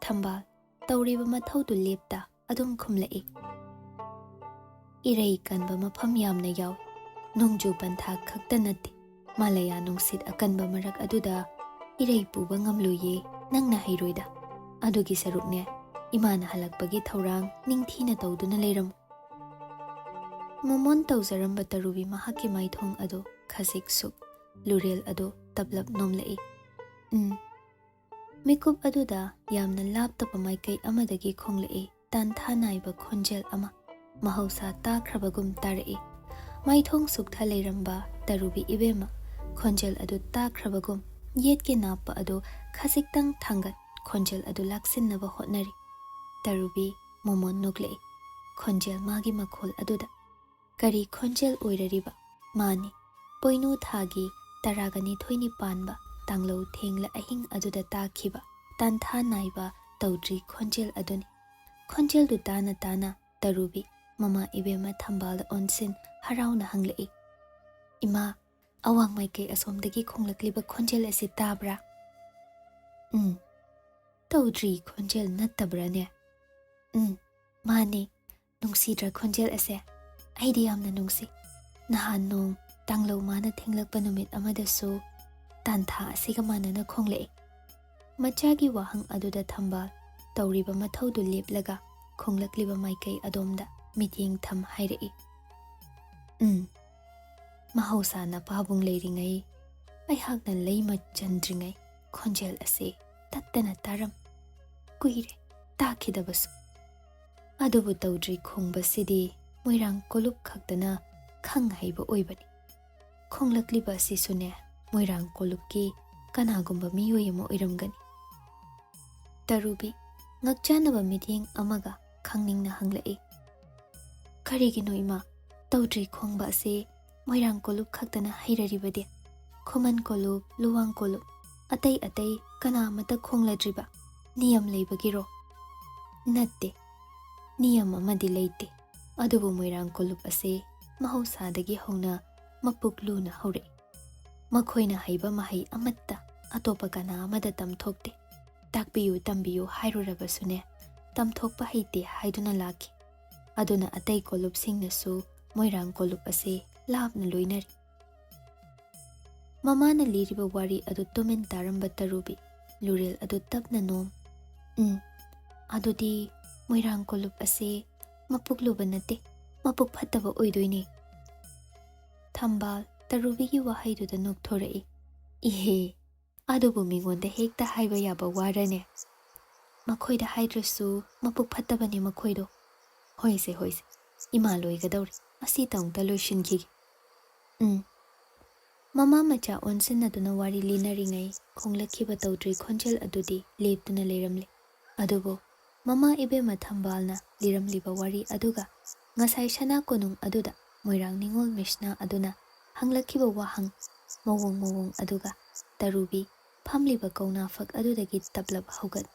ꯊꯝꯕꯥꯜ ꯇꯧꯔꯤꯕ ꯃꯊꯧꯗꯨ ꯂꯦꯞꯇ ꯑꯗꯨꯝ ꯈꯨꯝꯂꯛꯏ ꯏꯔꯩ ꯀꯟꯕ ꯃꯐꯝ ꯌꯥꯝꯅ ꯌꯥꯎꯏ ꯅꯣꯡꯖꯨ ꯄꯟꯊꯥ ꯈꯛꯇ ꯅꯠꯇꯦ ꯃꯥꯂꯌꯥ ꯅꯨꯡꯁꯤꯠ ꯑꯀꯟꯕ ꯃꯔꯛ ꯑꯗꯨꯗ ꯏꯔꯩ ꯄꯨꯕ ꯉꯝꯂꯨꯌꯦ ꯅꯪꯅ ꯍꯩꯔꯣꯏꯗ ꯑꯗꯨꯒꯤ ꯁꯔꯨꯛꯅꯦ ꯏꯃꯥꯅ ꯍꯜꯂꯛꯄꯒꯤ ꯊꯧꯔꯥꯡ ꯅꯤꯡꯊꯤꯅ ꯇꯧꯗꯨꯅ ꯂꯩꯔꯝꯃꯨ ꯃꯣꯃꯣꯟ ꯇꯧꯖꯔꯝꯕ ꯇꯔꯨꯕꯤ ꯃꯍꯥꯛꯀꯤ ꯃꯥꯏꯊꯣꯡ ꯑꯗꯨ ꯈꯖꯤꯛ ꯁꯨꯛ ꯂꯨꯔꯦꯜ ꯑꯗꯨ ꯇꯞꯂꯞ ꯅꯣꯝꯂꯛꯏ ꯃꯤꯀꯨꯞ ꯑꯗꯨꯗ ꯌꯥꯝꯅ ꯂꯥꯞꯇꯕ ꯃꯥꯏꯀꯩ ꯑꯃꯗꯒꯤ ꯈꯣꯡꯂꯛꯏ ꯇꯥꯟꯊꯥ ꯅꯥꯏꯕ ꯈꯣꯟꯖꯦꯜ ꯑꯃ ꯃꯍꯧꯁꯥ ꯇꯥꯈ꯭ꯔꯕꯒꯨꯝ ꯇꯥꯔꯛꯏ ꯃꯥꯏꯊꯣꯡ ꯁꯨꯛꯊ ꯂꯩꯔꯝꯕ ꯇꯔꯨꯕꯤ ꯏꯕꯦꯝꯃ ꯈꯣꯟꯖꯦꯜ ꯑꯗꯨ ꯇꯥꯈ꯭ꯔꯕꯒꯨꯝ ꯌꯦꯠꯀꯤ ꯅꯥꯞꯄ ꯑꯗꯨ ꯈꯖꯤꯛꯇꯪ ꯊꯥꯡꯒꯠ ꯈꯣꯟꯖꯦꯜ ꯑꯗꯨ ꯂꯥꯛꯁꯤꯟꯅꯕ ꯍꯣꯠꯅꯔꯤ ꯇꯔꯨꯕꯤ ꯃꯣꯃꯣꯟ ꯅꯣꯛꯂꯛꯏ ꯈꯣꯟꯖꯦꯜ ꯃꯥꯒꯤ ꯃꯈꯣꯜ ꯑꯗꯨꯗ ꯀꯔꯤ ꯈꯣꯟꯖꯦꯜ ꯑꯣꯏꯔꯔꯤꯕ ꯃꯥꯅꯤ ꯄꯣꯏꯅꯨ ꯊꯥꯒꯤ 12 ꯄꯥꯟꯕ ꯇꯥꯡꯂꯧ ꯊꯦꯡꯂ ꯑꯍꯤꯡ ꯑꯗꯨꯗ ꯇꯥꯈꯤꯕ ꯇꯥꯟꯊꯥ ꯅꯥꯏꯕ ꯇꯧꯗ꯭ꯔꯤ ꯈꯣꯟꯖꯦꯜ ꯑꯗꯨꯅꯤ ꯈꯣꯟꯖꯦꯜꯗꯨ ꯇꯥꯅ ꯇꯥꯅ ꯇꯔꯨꯕꯤ ꯃꯃꯥ ꯏꯕꯦꯝꯃ ꯊꯝꯕꯥꯜꯗ ꯑꯣꯟꯁꯤꯟ ꯍꯔꯥꯎꯅ ꯍꯪꯂꯛꯏ ꯏꯃꯥ ꯑꯋꯥꯡ ꯃꯥꯏꯀꯩ ꯑꯁꯣꯝꯗꯒꯤ ꯈꯣꯡꯂꯛꯂꯤꯕ ꯈꯣꯟꯖꯦꯜ ꯑꯁꯤ ꯇꯥꯕ꯭ꯔꯥ ꯇꯧꯗ꯭ꯔꯤ ꯈꯣꯟꯖꯦꯜ ꯅꯠꯇꯕ꯭ꯔꯥꯅꯦ ꯃꯥꯅꯤ ꯅꯨꯡꯁꯤꯗ꯭ꯔ ꯈꯣꯟꯖꯦꯜ ꯑꯁꯦ ꯑꯩꯗꯤ ꯌꯥꯝꯅ ꯅꯨꯡꯁꯤ ꯅꯍꯥꯟ ꯅꯣꯡ ꯇꯥꯡꯂꯧ ꯃꯥꯅ ꯊꯦꯡꯂꯛꯄ ꯅꯨꯃꯤꯠ ꯑꯃꯗꯁꯨ ꯇꯥꯟꯊꯥ ꯑꯁꯤꯒ ꯃꯥꯟꯅꯅ ꯈꯣꯡꯂꯛꯏ ꯃꯆꯥꯒꯤ ꯋꯥꯍꯪ ꯑꯗꯨꯗ ꯊꯝꯕꯥꯜ ꯇꯧꯔꯤꯕ ꯃꯊꯧꯗꯨ ꯂꯦꯞꯂꯒ ꯈꯣꯡꯂꯛꯂꯤꯕ ꯃꯥꯏꯀꯩ ꯑꯗꯣꯝꯗ ꯃꯤꯠꯌꯦꯡ ꯊꯝ ꯍꯥꯏꯔꯛꯏ ꯃꯍꯧꯁꯥꯅ ꯄꯥꯕꯨꯡ ꯂꯩꯔꯤꯉꯩ ꯑꯩꯍꯥꯛꯅ ꯂꯩꯃ ꯆꯟꯗ꯭ꯔꯤꯉꯩ ꯈꯣꯟꯖꯦꯜ ꯑꯁꯤ ꯇꯠꯇꯅ ꯇꯥꯔꯝ ꯀꯨꯏꯔꯦ ꯇꯥꯈꯤꯗꯕꯁꯨ ꯑꯗꯨꯕꯨ ꯇꯧꯗ꯭ꯔꯤ ꯈꯣꯡꯕꯁꯤꯗꯤ ꯃꯣꯏꯔꯥꯡ ꯀꯣꯂꯨꯞ ꯈꯛꯇꯅ ꯈꯪ ꯍꯩꯕ ꯑꯣꯏꯕꯅꯤ ꯈꯣꯡꯂꯛꯂꯤꯕ ꯑꯁꯤꯁꯨꯅꯦ ꯃꯣꯏꯔꯥꯡ ꯀꯣꯂꯨꯞꯀꯤ ꯀꯅꯥꯒꯨꯝꯕ ꯃꯤꯑꯣꯏ ꯑꯃ ꯑꯣꯏꯔꯝꯒꯅꯤ ꯇꯔꯨꯕꯤ ꯉꯛꯆꯥꯟꯅꯕ ꯃꯤꯠꯌꯦꯡ ꯑꯃꯒ ꯈꯪꯅꯤꯡꯅ ꯍꯪꯂꯛꯏ ꯀꯔꯤꯒꯤꯅꯣ ꯏꯃꯥ ꯇꯧꯗ꯭ꯔꯤ ꯈꯣꯡꯕ ꯑꯁꯤ ꯃꯣꯏꯔꯥꯡ ꯀꯣꯂꯨꯞ ꯈꯛꯇꯅ ꯍꯩꯔꯔꯤꯕꯗꯤ ꯈꯨꯃꯟ ꯀꯣꯂꯨꯞ ꯂꯨꯋꯥꯡ ꯀꯣꯂꯨꯞ ꯑꯇꯩ ꯑꯇꯩ ꯀꯅꯥ ꯑꯃꯠꯇ ꯈꯣꯡꯂꯗ꯭ꯔꯤꯕ ꯅꯤꯌꯝ ꯂꯩꯕꯒꯤꯔꯣ ꯅꯠꯇꯦ ꯅꯤꯌꯝ ꯑꯃꯗꯤ ꯂꯩꯇꯦ ꯑꯗꯨꯕꯨ ꯃꯣꯏꯔꯥꯡ ꯀꯣꯂꯨꯞ ꯑꯁꯤ ꯃꯍꯧꯁꯥꯗꯒꯤ ꯍꯧꯅ ꯃꯄꯨꯛ ꯂꯨꯅ ꯍꯧꯔꯛꯏ ꯃꯈꯣꯏꯅ ꯍꯩꯕ ꯃꯍꯩ ꯑꯃꯠꯇ ꯑꯇꯣꯞꯄ ꯀꯅꯥ ꯑꯃꯗ ꯇꯝꯊꯣꯛꯇꯦ ꯇꯥꯛꯄꯤꯌꯨ ꯇꯝꯕꯤꯌꯨ ꯍꯥꯏꯔꯨꯔꯕꯁꯨꯅꯦ ꯇꯝꯊꯣꯛꯄ ꯍꯩꯇꯦ ꯍꯥꯏꯗꯨꯅ ꯂꯥꯛꯈꯤ ꯑꯗꯨꯅ ꯑꯇꯩ ꯀꯣꯂꯨꯞꯁꯤꯡꯅꯁꯨ ꯃꯣꯏꯔꯥꯡ ꯀꯣꯂꯨꯞ ꯑꯁꯤ ꯂꯥꯞꯅ ꯂꯣꯏꯅꯔꯤ ꯃꯃꯥꯅ ꯂꯤꯔꯤꯕ ꯋꯥꯔꯤ ꯑꯗꯨ ꯇꯨꯃꯤꯟ ꯇꯥꯔꯝꯕ ꯇꯔꯨꯕꯤ ꯂꯨꯔꯦꯜ ꯑꯗꯨ ꯇꯞꯅ ꯅꯣꯝ ꯑꯗꯨꯗꯤ ꯃꯣꯏꯔꯥꯡ ꯀꯣꯂꯨꯞ ꯑꯁꯤ ꯃꯄꯨꯛ ꯂꯨꯕ ꯅꯠꯇꯦ ꯃꯄꯨꯛ ꯐꯠꯇꯕ ꯑꯣꯏꯗꯣꯏꯅꯤ ꯊꯝꯕꯥꯜ ꯇꯔꯨꯕꯤꯒꯤ ꯋꯥꯍꯩꯗꯨꯗ ꯅꯣꯛꯊꯣꯔꯛꯏ ꯏꯍꯦ ꯑꯗꯨꯕꯨ ꯃꯤꯉꯣꯟꯗ ꯍꯦꯛꯇ ꯍꯥꯏꯕ ꯌꯥꯕ ꯋꯥꯔꯅꯦ ꯃꯈꯣꯏꯗ ꯍꯥꯏꯗ꯭ꯔꯁꯨ ꯃꯄꯨꯛ ꯐꯠꯇꯕꯅꯤ ꯃꯈꯣꯏꯗꯣ ꯍꯣꯏꯁꯦ ꯏꯃꯥ ꯂꯣꯏꯒꯗꯧꯔꯤ ꯃꯁꯤꯇꯪꯇ ꯂꯣꯏꯁꯤꯟꯈꯤꯒꯦ ꯃꯃꯥ ꯃꯆꯥ ꯑꯣꯟꯁꯤꯟꯅꯗꯨꯅ ꯋꯥꯔꯤ ꯂꯤꯅꯔꯤꯉꯩ ꯈꯣꯡꯂꯛꯈꯤꯕ ꯇꯧꯗ꯭ꯔꯤ ꯈꯣꯟꯖꯦꯜ ꯑꯗꯨꯗꯤ ꯂꯦꯞꯇꯨꯅ ꯂꯩꯔꯝꯂꯦ ꯑꯗꯨꯕꯨ ꯃꯃꯥ ꯏꯕꯦꯝꯃ ꯊꯝꯕꯥꯜꯅ ꯂꯤꯔꯝꯂꯤꯕ ꯋꯥꯔꯤ ꯑꯗꯨꯒ ꯉꯁꯥꯏ ꯁꯅꯥ ꯀꯣꯅꯨꯡ ꯑꯗꯨꯗ ꯃꯣꯏꯔꯥꯡ ꯅꯤꯉꯣꯜ ꯃꯤꯁꯅ ꯑꯗꯨꯅ ꯍꯪꯂꯛꯈꯤꯕ ꯋꯥꯍꯪ ꯃꯑꯣꯡ ꯑꯗꯨꯒ ꯇꯔꯨꯕꯤ ꯐꯝꯂꯤꯕ ꯀꯧꯅꯥ ꯐꯛ ꯑꯗꯨꯗꯒꯤ ꯇꯞꯂꯞ ꯍꯧꯒꯠ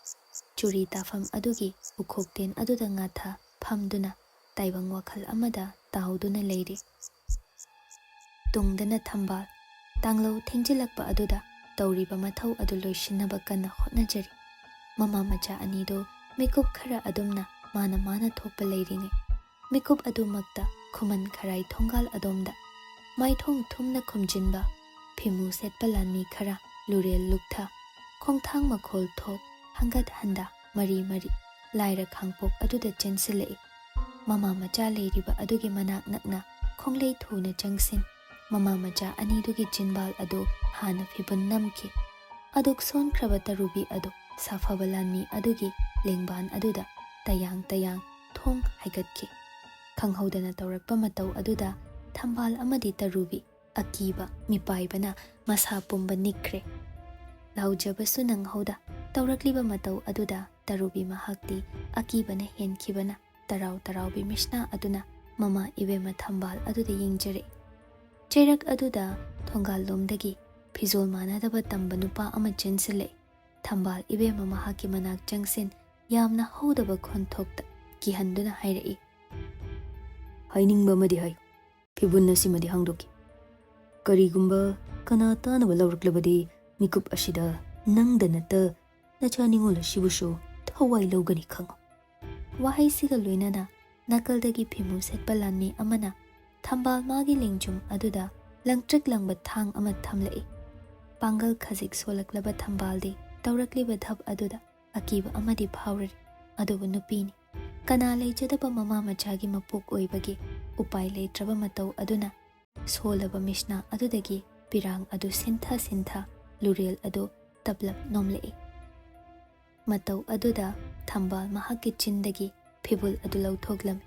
ꯆꯨꯔꯤ ꯇꯥꯐꯝ ꯑꯗꯨꯒꯤ ꯎꯈꯣꯛꯇꯦꯟ ꯑꯗꯨꯗ ꯉꯥꯊ ꯐꯝꯗꯨꯅ ꯇꯥꯏꯕꯪ ꯋꯥꯈꯜ ꯑꯃꯗ ꯇꯥꯎꯗꯨꯅ ꯂꯩꯔꯤ ꯇꯨꯡꯗꯅ ꯊꯝꯕꯥꯜ ꯇꯥꯡꯂꯧ ꯊꯦꯡꯖꯤꯜꯂꯛꯄ ꯑꯗꯨꯗ ꯇꯧꯔꯤꯕ ꯃꯊꯧ ꯑꯗꯨ ꯂꯣꯏꯁꯤꯟꯅꯕ ꯀꯟꯅ ꯍꯣꯠꯅꯖꯔꯤ ꯃꯃꯥ ꯃꯆꯥ ꯑꯅꯤꯗꯨ ꯃꯤꯀꯨꯞ ꯈꯔ ꯑꯗꯨꯝꯅ ꯃꯥꯅ ꯊꯣꯛꯄ ꯂꯩꯔꯤꯉꯩ ꯃꯤꯀꯨꯞ ꯑꯗꯨꯃꯛꯇ ꯈꯨꯃꯟ ꯈꯔꯥꯏ ꯊꯣꯡꯒꯥꯜ ꯑꯗꯣꯝꯗ ꯃꯥꯏꯊꯣꯡ ꯊꯨꯝꯅ ꯈꯨꯝꯖꯤꯟꯕ ꯐꯤꯃꯨ ꯁꯦꯠꯄ ꯂꯥꯟꯃꯤ ꯈꯔ ꯂꯨꯔꯦꯜ ꯂꯨꯛꯊ ꯈꯣꯡꯊꯥꯡ ꯃꯈꯣꯜ ꯊꯣꯛ ꯍꯪꯒꯠ ꯍꯟꯗꯥ ꯃꯔꯤ ꯂꯥꯏꯔ ꯈꯥꯡꯄꯣꯛ ꯑꯗꯨꯗ ꯆꯦꯟꯁꯤꯜꯂꯛꯏ ꯃꯃꯥ ꯃꯆꯥ ꯂꯩꯔꯤꯕ ꯑꯗꯨꯒꯤ ꯃꯅꯥꯛ ꯅꯛꯅ ꯈꯣꯡꯂꯩ ꯊꯨꯅ ꯆꯪꯁꯤꯟ ꯃꯃꯥ ꯃꯆꯥ ꯑꯅꯤꯗꯨꯒꯤ ꯆꯤꯟꯕꯥꯜ ꯑꯗꯨ ꯍꯥꯟꯅ ꯐꯤꯕꯨꯟ ꯅꯝꯈꯤ ꯑꯗꯨꯛ ꯁꯣꯟꯈ꯭ꯔꯕ ꯇꯔꯨꯕꯤ ꯑꯗꯨ ꯁꯥꯐꯕ ꯂꯥꯟꯃꯤ ꯑꯗꯨꯒꯤ ꯂꯦꯡꯕꯥꯟ ꯑꯗꯨꯗ ꯇꯌꯥꯡ ꯊꯣꯡ ꯍꯥꯏꯒꯠꯈꯤ ꯈꯪꯍꯧꯗꯅ ꯇꯧꯔꯛꯄ ꯃꯇꯧ ꯑꯗꯨꯗ ꯊꯝꯕꯥꯜ ꯑꯃꯗꯤ ꯇꯔꯨꯕꯤ ꯑꯀꯤꯕ ꯃꯤꯄꯥꯏꯕꯅ ꯃꯁꯥ ꯄꯨꯝꯕ ꯅꯤꯛꯈ꯭ꯔꯦ ꯂꯥꯎꯖꯕꯁꯨ ꯅꯪꯍꯧꯗ ꯇꯧꯔꯛꯂꯤꯕ ꯃꯇꯧ ꯑꯗꯨꯗ ꯇꯔꯨꯕꯤ ꯃꯍꯥꯛꯇꯤ ꯑꯀꯤꯕꯅ ꯍꯦꯟꯈꯤꯕꯅ ꯇꯔꯥꯎꯕꯤ ꯃꯤꯁꯅꯥ ꯑꯗꯨꯅ ꯃꯃꯥ ꯏꯕꯦꯝꯃ ꯊꯝꯕꯥꯜ ꯑꯗꯨꯗ ꯌꯦꯡꯖꯔꯛꯏ꯫ ꯆꯩꯔꯛ ꯑꯗꯨꯗ ꯊꯣꯡꯒꯥꯜꯂꯣꯝꯗꯒꯤ ꯐꯤꯖꯣꯜ ꯃꯥꯟꯅꯗꯕ ꯇꯝꯕ ꯅꯨꯄꯥ ꯑꯃ ꯆꯦꯟꯁꯤꯜꯂꯛꯏ꯫ ꯊꯝꯕꯥꯜ ꯏꯕꯦꯝꯃ ꯃꯍꯥꯛꯀꯤ ꯃꯅꯥꯛ ꯆꯪꯁꯤꯟ ꯌꯥꯝꯅ ꯍꯧꯗꯕ ꯈꯣꯟꯊꯣꯛꯇ ꯀꯤꯍꯟꯗꯨꯅ ꯍꯥꯏꯔꯛꯏ, ꯍꯥꯏꯅꯤꯡꯕ ꯑꯃꯗꯤ ꯍꯥꯏꯌꯨ, ꯐꯤꯕꯨꯟ ꯑꯁꯤꯃꯗꯤ ꯍꯥꯡꯗꯣꯛꯈꯤ꯫ ꯀꯔꯤꯒꯨꯝꯕ ꯀꯅꯥ ꯇꯥꯅꯕ ꯂꯧꯔꯛꯂꯕꯗꯤ ꯃꯤꯀꯨꯞ ꯑꯁꯤꯗ ꯅꯪꯗ ꯅꯠꯇ ꯅꯆꯥ ꯅꯤꯡꯉꯣꯜ ꯑꯁꯤꯕꯨꯁꯨ ꯊꯋꯥꯏ ꯂꯧꯒꯅꯤ ꯈꯪꯉꯨ꯫ ꯋꯥꯍꯩꯁꯤꯒ ꯂꯣꯏꯅꯅ ꯅꯥꯀꯜꯗꯒꯤ ꯐꯤꯃꯨ ꯁꯦꯠꯄ ꯂꯥꯟꯃꯤ ꯑꯃꯅ ꯊꯝꯕꯥꯜ ꯃꯥꯒꯤ ꯂꯦꯡꯖꯨꯝ ꯑꯗꯨꯗ ꯂꯪꯇ꯭ꯔꯤꯛ ꯂꯪꯕ ꯊꯥꯡ ꯑꯃ ꯊꯝꯂꯛꯏ꯫ ꯄꯥꯡꯒꯜ ꯈꯖꯤꯛ ꯁꯣꯜꯂꯛꯂꯕ ꯊꯝꯕꯥꯜꯗꯤ ꯇꯧꯔꯛꯂꯤꯕ ꯙꯞ ꯑꯗꯨꯗ ꯑꯀꯤꯕ ꯑꯃꯗꯤ ꯐꯥꯎꯔꯔꯤ꯫ ꯑꯗꯨꯕꯨ ꯅꯨꯄꯤꯅꯤ, ꯀꯅꯥ ꯂꯩꯖꯗꯕ ꯃꯃꯥ ꯃꯆꯥꯒꯤ ꯃꯄꯣꯛ ꯑꯣꯏꯕꯒꯤ ꯎꯄꯥꯏ ꯂꯩꯇ꯭ꯔꯕ ꯃꯇꯧ ꯑꯗꯨꯅ ꯁꯣꯜꯂꯕ ꯃꯤꯁꯅꯥ ꯑꯗꯨꯗꯒꯤ ꯄꯤꯔꯥꯡ ꯑꯗꯨ ꯁꯤꯟꯊ ꯂꯨꯔꯦꯜ ꯑꯗꯨ ꯇꯞꯂꯞ ꯅꯣꯝꯂꯛꯏ꯫ ꯃꯇꯧ ꯑꯗꯨꯗ ꯊꯝꯕꯥꯜ ꯃꯍꯥꯛꯀꯤ ꯆꯤꯟꯗꯒꯤ ꯐꯤꯕꯨꯜ ꯑꯗꯨ ꯂꯧꯊꯣꯛꯂꯝꯃꯤ꯫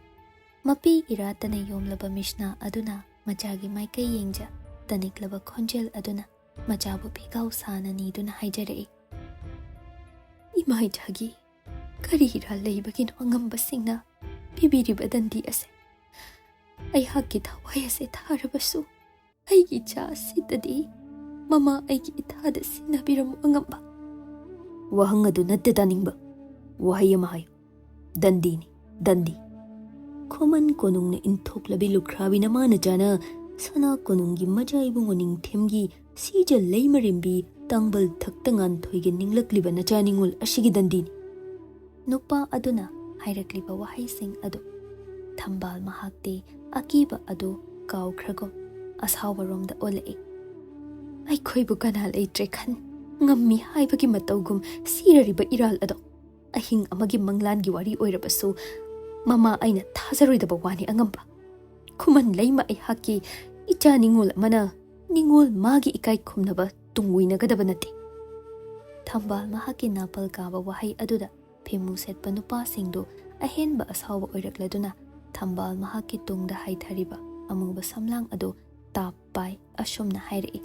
ꯃꯄꯤ ꯏꯔꯥꯠꯇꯅ ꯌꯣꯝꯂꯕ ꯃꯤꯁꯅꯥ ꯑꯗꯨꯅ ꯃꯆꯥꯒꯤ ꯃꯥꯏꯀꯩ ꯌꯦꯡꯖ ꯇꯅꯤꯛꯂꯕ ꯈꯣꯟꯖꯦꯜ ꯑꯗꯨꯅ ꯃꯆꯥꯕꯨ ꯐꯤꯒꯥꯎ ꯁꯥꯅ ꯅꯤꯗꯨꯅ ꯍꯥꯏꯖꯔꯛꯏ, ꯏꯃꯥꯏꯖꯥꯒꯤ, ꯀꯔꯤ ꯏꯔꯥꯜ ꯂꯩꯕꯒꯤꯅꯣ ꯑꯉꯝꯕꯁꯤꯡꯅ ꯄꯤꯕꯤꯔꯤꯕ ꯗꯟꯗꯤ ꯑꯁꯦ? ꯑꯩꯍꯥꯛꯀꯤ ꯊꯋꯥꯏ ꯑꯁꯦ ꯊꯥꯔꯕꯁꯨ ꯑꯩꯒꯤ ꯏꯆꯥ ꯑꯁꯤꯗꯗꯤ ꯃꯃꯥ ꯑꯩꯒꯤ ꯏꯊꯥꯗ ꯁꯤꯟꯅꯕꯤꯔꯝꯃꯨ ꯑꯉꯝꯕ꯫ ꯋꯥꯍꯪ ꯑꯗꯨ ꯅꯠꯇꯦ ꯇꯥꯅꯤꯡꯕ, ꯋꯥꯍꯩ ꯑꯃ ꯍꯥꯏꯌꯨ, ꯗꯟꯗꯤꯅꯤ, ꯗꯟꯗꯤ꯫ ꯈꯣꯃꯟ ꯀꯣꯅꯨꯡꯅ ꯏꯟꯊꯣꯛꯂꯕꯤ ꯂꯨꯈ꯭ꯔꯥꯕꯤ ꯅꯃꯥꯅ ꯆꯥꯅ ꯁꯅꯥ ꯀꯣꯅꯨꯡꯒꯤ ꯃꯆꯥ ꯏꯕꯨꯡꯉꯣ ꯅꯤꯡꯊꯦꯝꯒꯤ ꯁꯤꯖ ꯂꯩꯃꯔꯦꯝꯕꯤ ꯇꯥꯡꯕꯜ ꯊꯛꯇ ꯉꯥꯟꯊꯣꯏꯒꯤ ꯅꯤꯡꯂꯛꯂꯤꯕ ꯅꯆꯥ ꯅꯤꯡꯉꯣꯜ ꯑꯁꯤꯒꯤ ꯗꯟꯗꯤꯅꯤ꯫ ꯅꯨꯄꯥ ꯑꯗꯨꯅ ꯍꯥꯏꯔꯛꯂꯤꯕ ꯋꯥꯍꯩꯁꯤꯡ ꯑꯗꯨ ꯊꯝꯕꯥꯜ ꯃꯍꯥꯛꯇꯤ ꯑꯀꯤꯕ ꯑꯗꯨ ꯀꯥꯎꯈ꯭ꯔꯒꯨꯝ ꯑꯁꯥꯎꯕꯔꯣꯝꯗ ꯑꯣꯜꯂꯛꯏ꯫ ꯑꯩꯈꯣꯏꯕꯨ ꯀꯅꯥ ꯂꯩꯇ꯭ꯔꯦ ꯈꯟ ꯉꯝꯃꯤ ꯍꯥꯏꯕꯒꯤ ꯃꯇꯧꯒꯨꯝ ꯁꯤꯔꯔꯤꯕ ꯏꯔꯥꯜ ꯑꯗꯣ ꯑꯍꯤꯡ ꯑꯃꯒꯤ ꯃꯪꯂꯥꯟꯒꯤ ꯋꯥꯔꯤ ꯑꯣꯏꯔꯕꯁꯨ ꯃꯃꯥ ꯑꯩꯅ ꯊꯥꯖꯔꯣꯏꯗꯕ ꯋꯥꯅꯤ ꯑꯉꯝꯕ꯫ ꯈꯨꯃꯟ ꯂꯩꯃ ꯑꯩꯍꯥꯛꯀꯤ ꯏꯆꯥ ꯅꯤꯡꯉꯣꯜ ꯑꯃꯅ ꯅꯤꯡꯉꯣꯜ ꯃꯥꯒꯤ ꯏꯀꯥꯏ ꯈꯨꯝꯅꯕ ꯇꯨꯡꯑꯣꯏꯅꯒꯗꯕ ꯅꯠꯇꯦ꯫ ꯊꯝꯕꯥꯜ ꯃꯍꯥꯛꯀꯤ ꯅꯥꯄꯜ ꯀꯥꯕ ꯋꯥꯍꯩ ꯑꯗꯨꯗ ꯐꯤꯃꯨ ꯁꯦꯠꯄ ꯅꯨꯄꯥꯁꯤꯡꯗꯨ ꯑꯍꯦꯟꯕ ꯑꯁꯥꯎꯕ ꯑꯣꯏꯔꯛꯂꯗꯨꯅ ꯊꯝꯕꯥꯜ ꯃꯍꯥꯛꯀꯤ ꯇꯨꯡꯗ ꯍꯥꯏꯊꯔꯤꯕ ꯑꯃꯨꯕ ꯁꯝꯂꯥꯡ ꯑꯗꯨ ꯇꯥꯞ ꯄꯥꯏ ꯑꯁꯨꯝꯅ ꯍꯥꯏꯔꯛꯏ,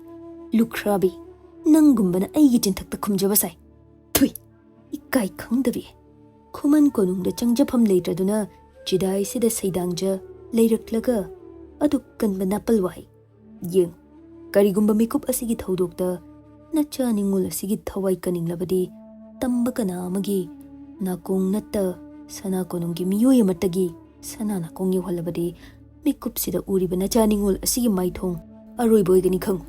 ꯂꯨꯈ꯭ꯔꯥꯕꯤ, ꯅꯪꯒꯨꯝꯕꯅ ꯑꯩꯒꯤ ꯆꯤꯟꯊꯛꯇ ꯈꯨꯝꯖꯕ ꯁꯥꯏ꯫ ꯊꯨꯏ, ꯏꯀꯥꯏ ꯈꯪꯗꯕꯤ! ꯈꯨꯃꯟ ꯀꯣꯅꯨꯡꯗ ꯆꯪꯖꯐꯝ ꯂꯩꯇ꯭ꯔꯗꯨꯅ ꯆꯤꯗꯥꯏꯁꯤꯗ ꯁꯩꯗꯥꯡꯖ ꯂꯩꯔꯛꯂꯒ ꯑꯗꯨꯛ ꯀꯟꯕ ꯅꯥꯄꯜ ꯋꯥꯍꯩ! ꯌꯦꯡꯉꯨ, ꯀꯔꯤꯒꯨꯝꯕ ꯃꯤꯀꯨꯞ ꯑꯁꯤꯒꯤ ꯊꯧꯗꯣꯛꯇ ꯅꯆꯥ ꯅꯤꯡꯉꯣꯜ ꯑꯁꯤꯒꯤ ꯊꯋꯥꯏ ꯀꯟꯅꯤꯡꯂꯕꯗꯤ ꯇꯝꯕ ꯀꯅꯥ ꯑꯃꯒꯤ ꯅꯥꯀꯣꯡ ꯅꯠꯇ ꯁꯅꯥ ꯀꯣꯅꯨꯡꯒꯤ ꯃꯤꯑꯣꯏ ꯑꯃꯠꯇꯒꯤ ꯁꯅꯥ ꯅꯥꯀꯣꯡ ꯌꯧꯍꯜꯂꯕꯗꯤ ꯃꯤꯀꯨꯞꯁꯤꯗ ꯎꯔꯤꯕ ꯅꯆꯥ ꯅꯤꯡꯉꯣꯜ ꯑꯁꯤꯒꯤ ꯃꯥꯏꯊꯣꯡ ꯑꯔꯣꯏꯕ ꯑꯣꯏꯒꯅꯤ ꯈꯪꯉꯨ꯫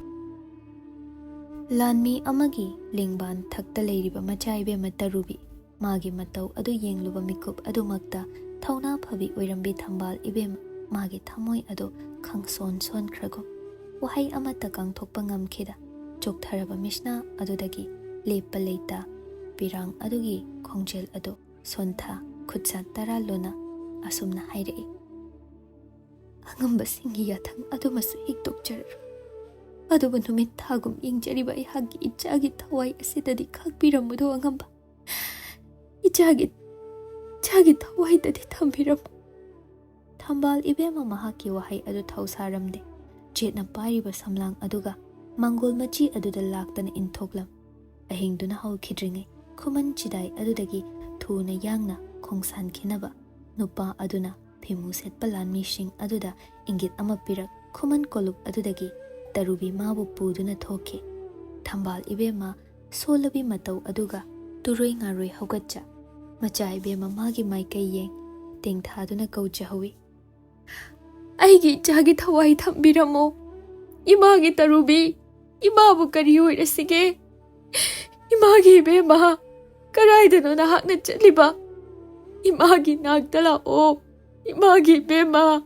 ꯂꯥꯟꯃꯤ ꯑꯃꯒꯤ ꯂꯦꯡꯕꯥꯟ ꯊꯛꯇ ꯂꯩꯔꯤꯕ ꯃꯆꯥ ꯏꯕꯦꯝꯃ ꯇꯔꯨꯕꯤ ꯃꯥꯒꯤ ꯃꯇꯧ ꯑꯗꯨ ꯌꯦꯡꯂꯨꯕ ꯃꯤꯀꯨꯞ ꯑꯗꯨꯃꯛꯇ ꯊꯧꯅꯥ ꯐꯕꯤ ꯑꯣꯏꯔꯝꯕꯤ ꯊꯝꯕꯥꯜ ꯏꯕꯦꯝꯃ ꯃꯥꯒꯤ ꯊꯃꯣꯏ ꯑꯗꯨ ꯈꯪꯁꯣꯟ ꯁꯣꯟꯈ꯭ꯔꯒꯨꯝ ꯋꯥꯍꯩ ꯑꯃꯠꯇ ꯀꯥꯡꯊꯣꯛꯄ ꯉꯝꯈꯤꯗ ꯆꯣꯛꯊꯔꯕ ꯃꯤꯁꯅꯥ ꯑꯗꯨꯗꯒꯤ ꯂꯦꯞꯄ ꯂꯩꯇ ꯄꯤꯔꯥꯡ ꯑꯗꯨꯒꯤ ꯈꯣꯡꯖꯦꯜ ꯑꯗꯨ ꯁꯣꯟꯊ ꯈꯨꯠꯁꯥ ꯇꯔꯥ ꯂꯣꯟꯅ ꯑꯁꯨꯝꯅ ꯍꯥꯏꯔꯛꯏ, ꯑꯉꯝꯕꯁꯤꯡꯒꯤ ꯌꯥꯊꯪ ꯑꯗꯨꯃꯁꯨ ꯍꯤꯛꯇꯣꯛꯆꯔꯔꯣꯏ꯫ ꯑꯗꯨꯕꯨ ꯅꯨꯃꯤꯠ ꯊꯥꯒꯨꯝ ꯌꯦꯡꯖꯔꯤꯕ ꯑꯩꯍꯥꯛꯀꯤ ꯏꯆꯥꯒꯤ ꯊꯋꯥꯏ ꯑꯁꯤꯗꯗꯤ ꯈꯥꯛꯄꯤꯔꯝꯃꯨꯗꯣ ꯑꯉꯝꯕ, ꯏꯆꯥꯒꯤ ꯊꯋꯥꯏꯗꯗꯤ ꯊꯝꯕꯤꯔꯝꯃꯨ꯫ ꯊꯝꯕꯥꯜ ꯏꯕꯦꯝꯃ ꯃꯍꯥꯛꯀꯤ ꯋꯥꯍꯩ ꯑꯗꯨ ꯊꯧꯁꯥꯔꯝꯗꯦ꯫ ꯆꯦꯠꯅ ꯄꯥꯏꯔꯤꯕ ꯁꯝꯂꯥꯡ ꯑꯗꯨꯒ ꯃꯥꯡꯒꯣꯜ ꯃꯆꯤ ꯑꯗꯨꯗ ꯂꯥꯛꯇꯅ ꯏꯟꯊꯣꯛꯂꯝ꯫ ꯑꯍꯤꯡꯗꯨꯅ ꯍꯧꯈꯤꯗ꯭ꯔꯤꯉꯩ ꯈꯨꯃꯟ ꯆꯤꯗꯥꯏ ꯑꯗꯨꯗꯒꯤ ꯊꯨꯅ ꯌꯥꯡꯅ ꯈꯣꯡꯁꯥꯟꯈꯤꯅꯕ ꯅꯨꯄꯥ ꯑꯗꯨꯅ ꯐꯤꯃꯨ ꯁꯦꯠꯄ ꯂꯥꯟꯃꯤꯁꯤꯡ ꯑꯗꯨꯗ ꯏꯪꯒꯤꯠ ꯑꯃ ꯄꯤꯔꯛ ꯈꯨꯃꯟ ꯀꯣꯂꯨꯞ ꯑꯗꯨꯗꯒꯤ ꯇꯔꯨꯕꯤ ꯃꯥꯕꯨ ꯄꯨꯗꯨꯅ ꯊꯣꯛꯈꯤ꯫ ꯊꯝꯕꯥꯜ ꯏꯕꯦꯝꯃ ꯁꯣꯜꯂꯕꯤ ꯃꯇꯧ ꯑꯗꯨꯒ ꯇꯨꯔꯣꯏ ꯉꯥꯔꯣꯏ ꯍꯧꯒꯠꯆ ꯃꯆꯥ ꯏꯕꯦꯝꯃ ꯃꯥꯒꯤ ꯃꯥꯏꯀꯩ ꯌꯦꯡ ꯇꯦꯡꯊꯥꯗꯨꯅ ꯀꯧꯖꯍꯧꯏ, ꯑꯩꯒꯤ ꯏꯆꯥꯒꯤ ꯊꯋꯥꯏ ꯊꯝꯕꯤꯔꯝꯃꯣ, ꯏꯃꯥꯒꯤ ꯇꯔꯨꯕꯤ, ꯏꯃꯥꯕꯨ ꯀꯔꯤ ꯑꯣꯏꯔꯁꯤꯒꯦ? ꯏꯃꯥꯒꯤ ꯏꯕꯦꯝꯃ, ꯀꯔꯥꯏꯗꯅꯣ ꯅꯍꯥꯛꯅ ꯆꯠꯂꯤꯕ? ꯏꯃꯥꯒꯤ ꯅꯥꯛꯇ ꯂꯥꯛꯑꯣ, ꯏꯃꯥꯒꯤ ꯏꯕꯦꯝꯃ!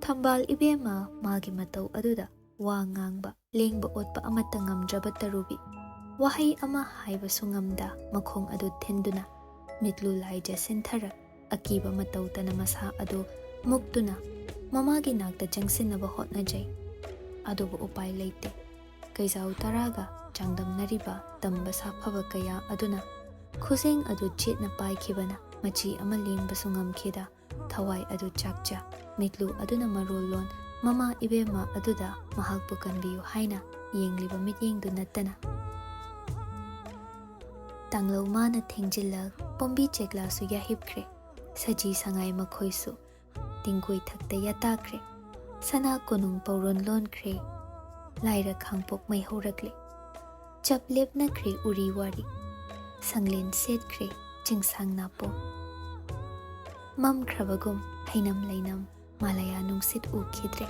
ꯊꯝꯕꯥꯜ ꯏꯕꯦꯝꯃ ꯃꯥꯒꯤ ꯃꯇꯧ ꯑꯗꯨꯗ ꯋꯥ ꯉꯥꯡꯕ ꯂꯦꯡꯕ ꯑꯣꯠꯄ ꯑꯃꯠꯇ ꯉꯝꯗ꯭ꯔꯕ ꯇꯔꯨꯕꯤ ꯋꯥꯍꯩ ꯑꯃ ꯍꯥꯏꯕꯁꯨ ꯉꯝꯗ ꯃꯈꯣꯡ ꯑꯗꯨ ꯊꯤꯟꯗꯨꯅ ꯃꯤꯠꯂꯨ ꯂꯥꯏꯖ ꯁꯤꯟꯊꯔꯛ ꯑꯀꯤꯕ ꯃꯇꯧꯇꯅ ꯃꯁꯥ ꯑꯗꯨ ꯃꯨꯛꯇꯨꯅ ꯃꯃꯥꯒꯤ ꯅꯥꯛꯇ ꯆꯪꯁꯤꯟꯅꯕ ꯍꯣꯠꯅꯖꯩ꯫ ꯑꯗꯨꯕꯨ ꯎꯄꯥꯏ ꯂꯩꯇꯦ꯫ ꯀꯩꯖꯥꯎ ꯇꯔꯥꯒ ꯆꯥꯡꯗꯝꯅꯔꯤꯕ ꯇꯝꯕ ꯁꯥꯐꯕ ꯀꯌꯥ ꯑꯗꯨꯅ ꯈꯨꯖꯦꯡ ꯑꯗꯨ ꯆꯦꯠꯅ ꯄꯥꯏꯈꯤꯕꯅ ꯃꯆꯤ ꯑꯃ ꯂꯦꯡꯕꯁꯨ ꯉꯝꯈꯤꯗ ꯊꯋꯥꯏ ꯑꯗꯨ ꯆꯥꯛꯆ ꯃꯤꯠꯂꯨ ꯑꯗꯨꯅ ꯃꯔꯣꯜ ꯂꯣꯟ ꯃꯃꯥ ꯏꯕꯦꯝꯃ ꯑꯗꯨꯗ ꯃꯍꯥꯛꯄꯨ ꯀꯟꯕꯤꯌꯨ ꯍꯥꯏꯅ ꯌꯦꯡꯂꯤꯕ ꯃꯤꯠꯌꯦꯡꯗꯨ ꯅꯠꯇꯅ Tanglau mana thengjilag pombi chekla su ya hipkre saji sangai makhoi su tingkoi thakta ya takre sana konung pauron lon kre laira khangpok mai horakle chaplep na kre uri wari sanglen set kre chingsang na po mam khrabagum hainam lainam malaya nungsit u khidre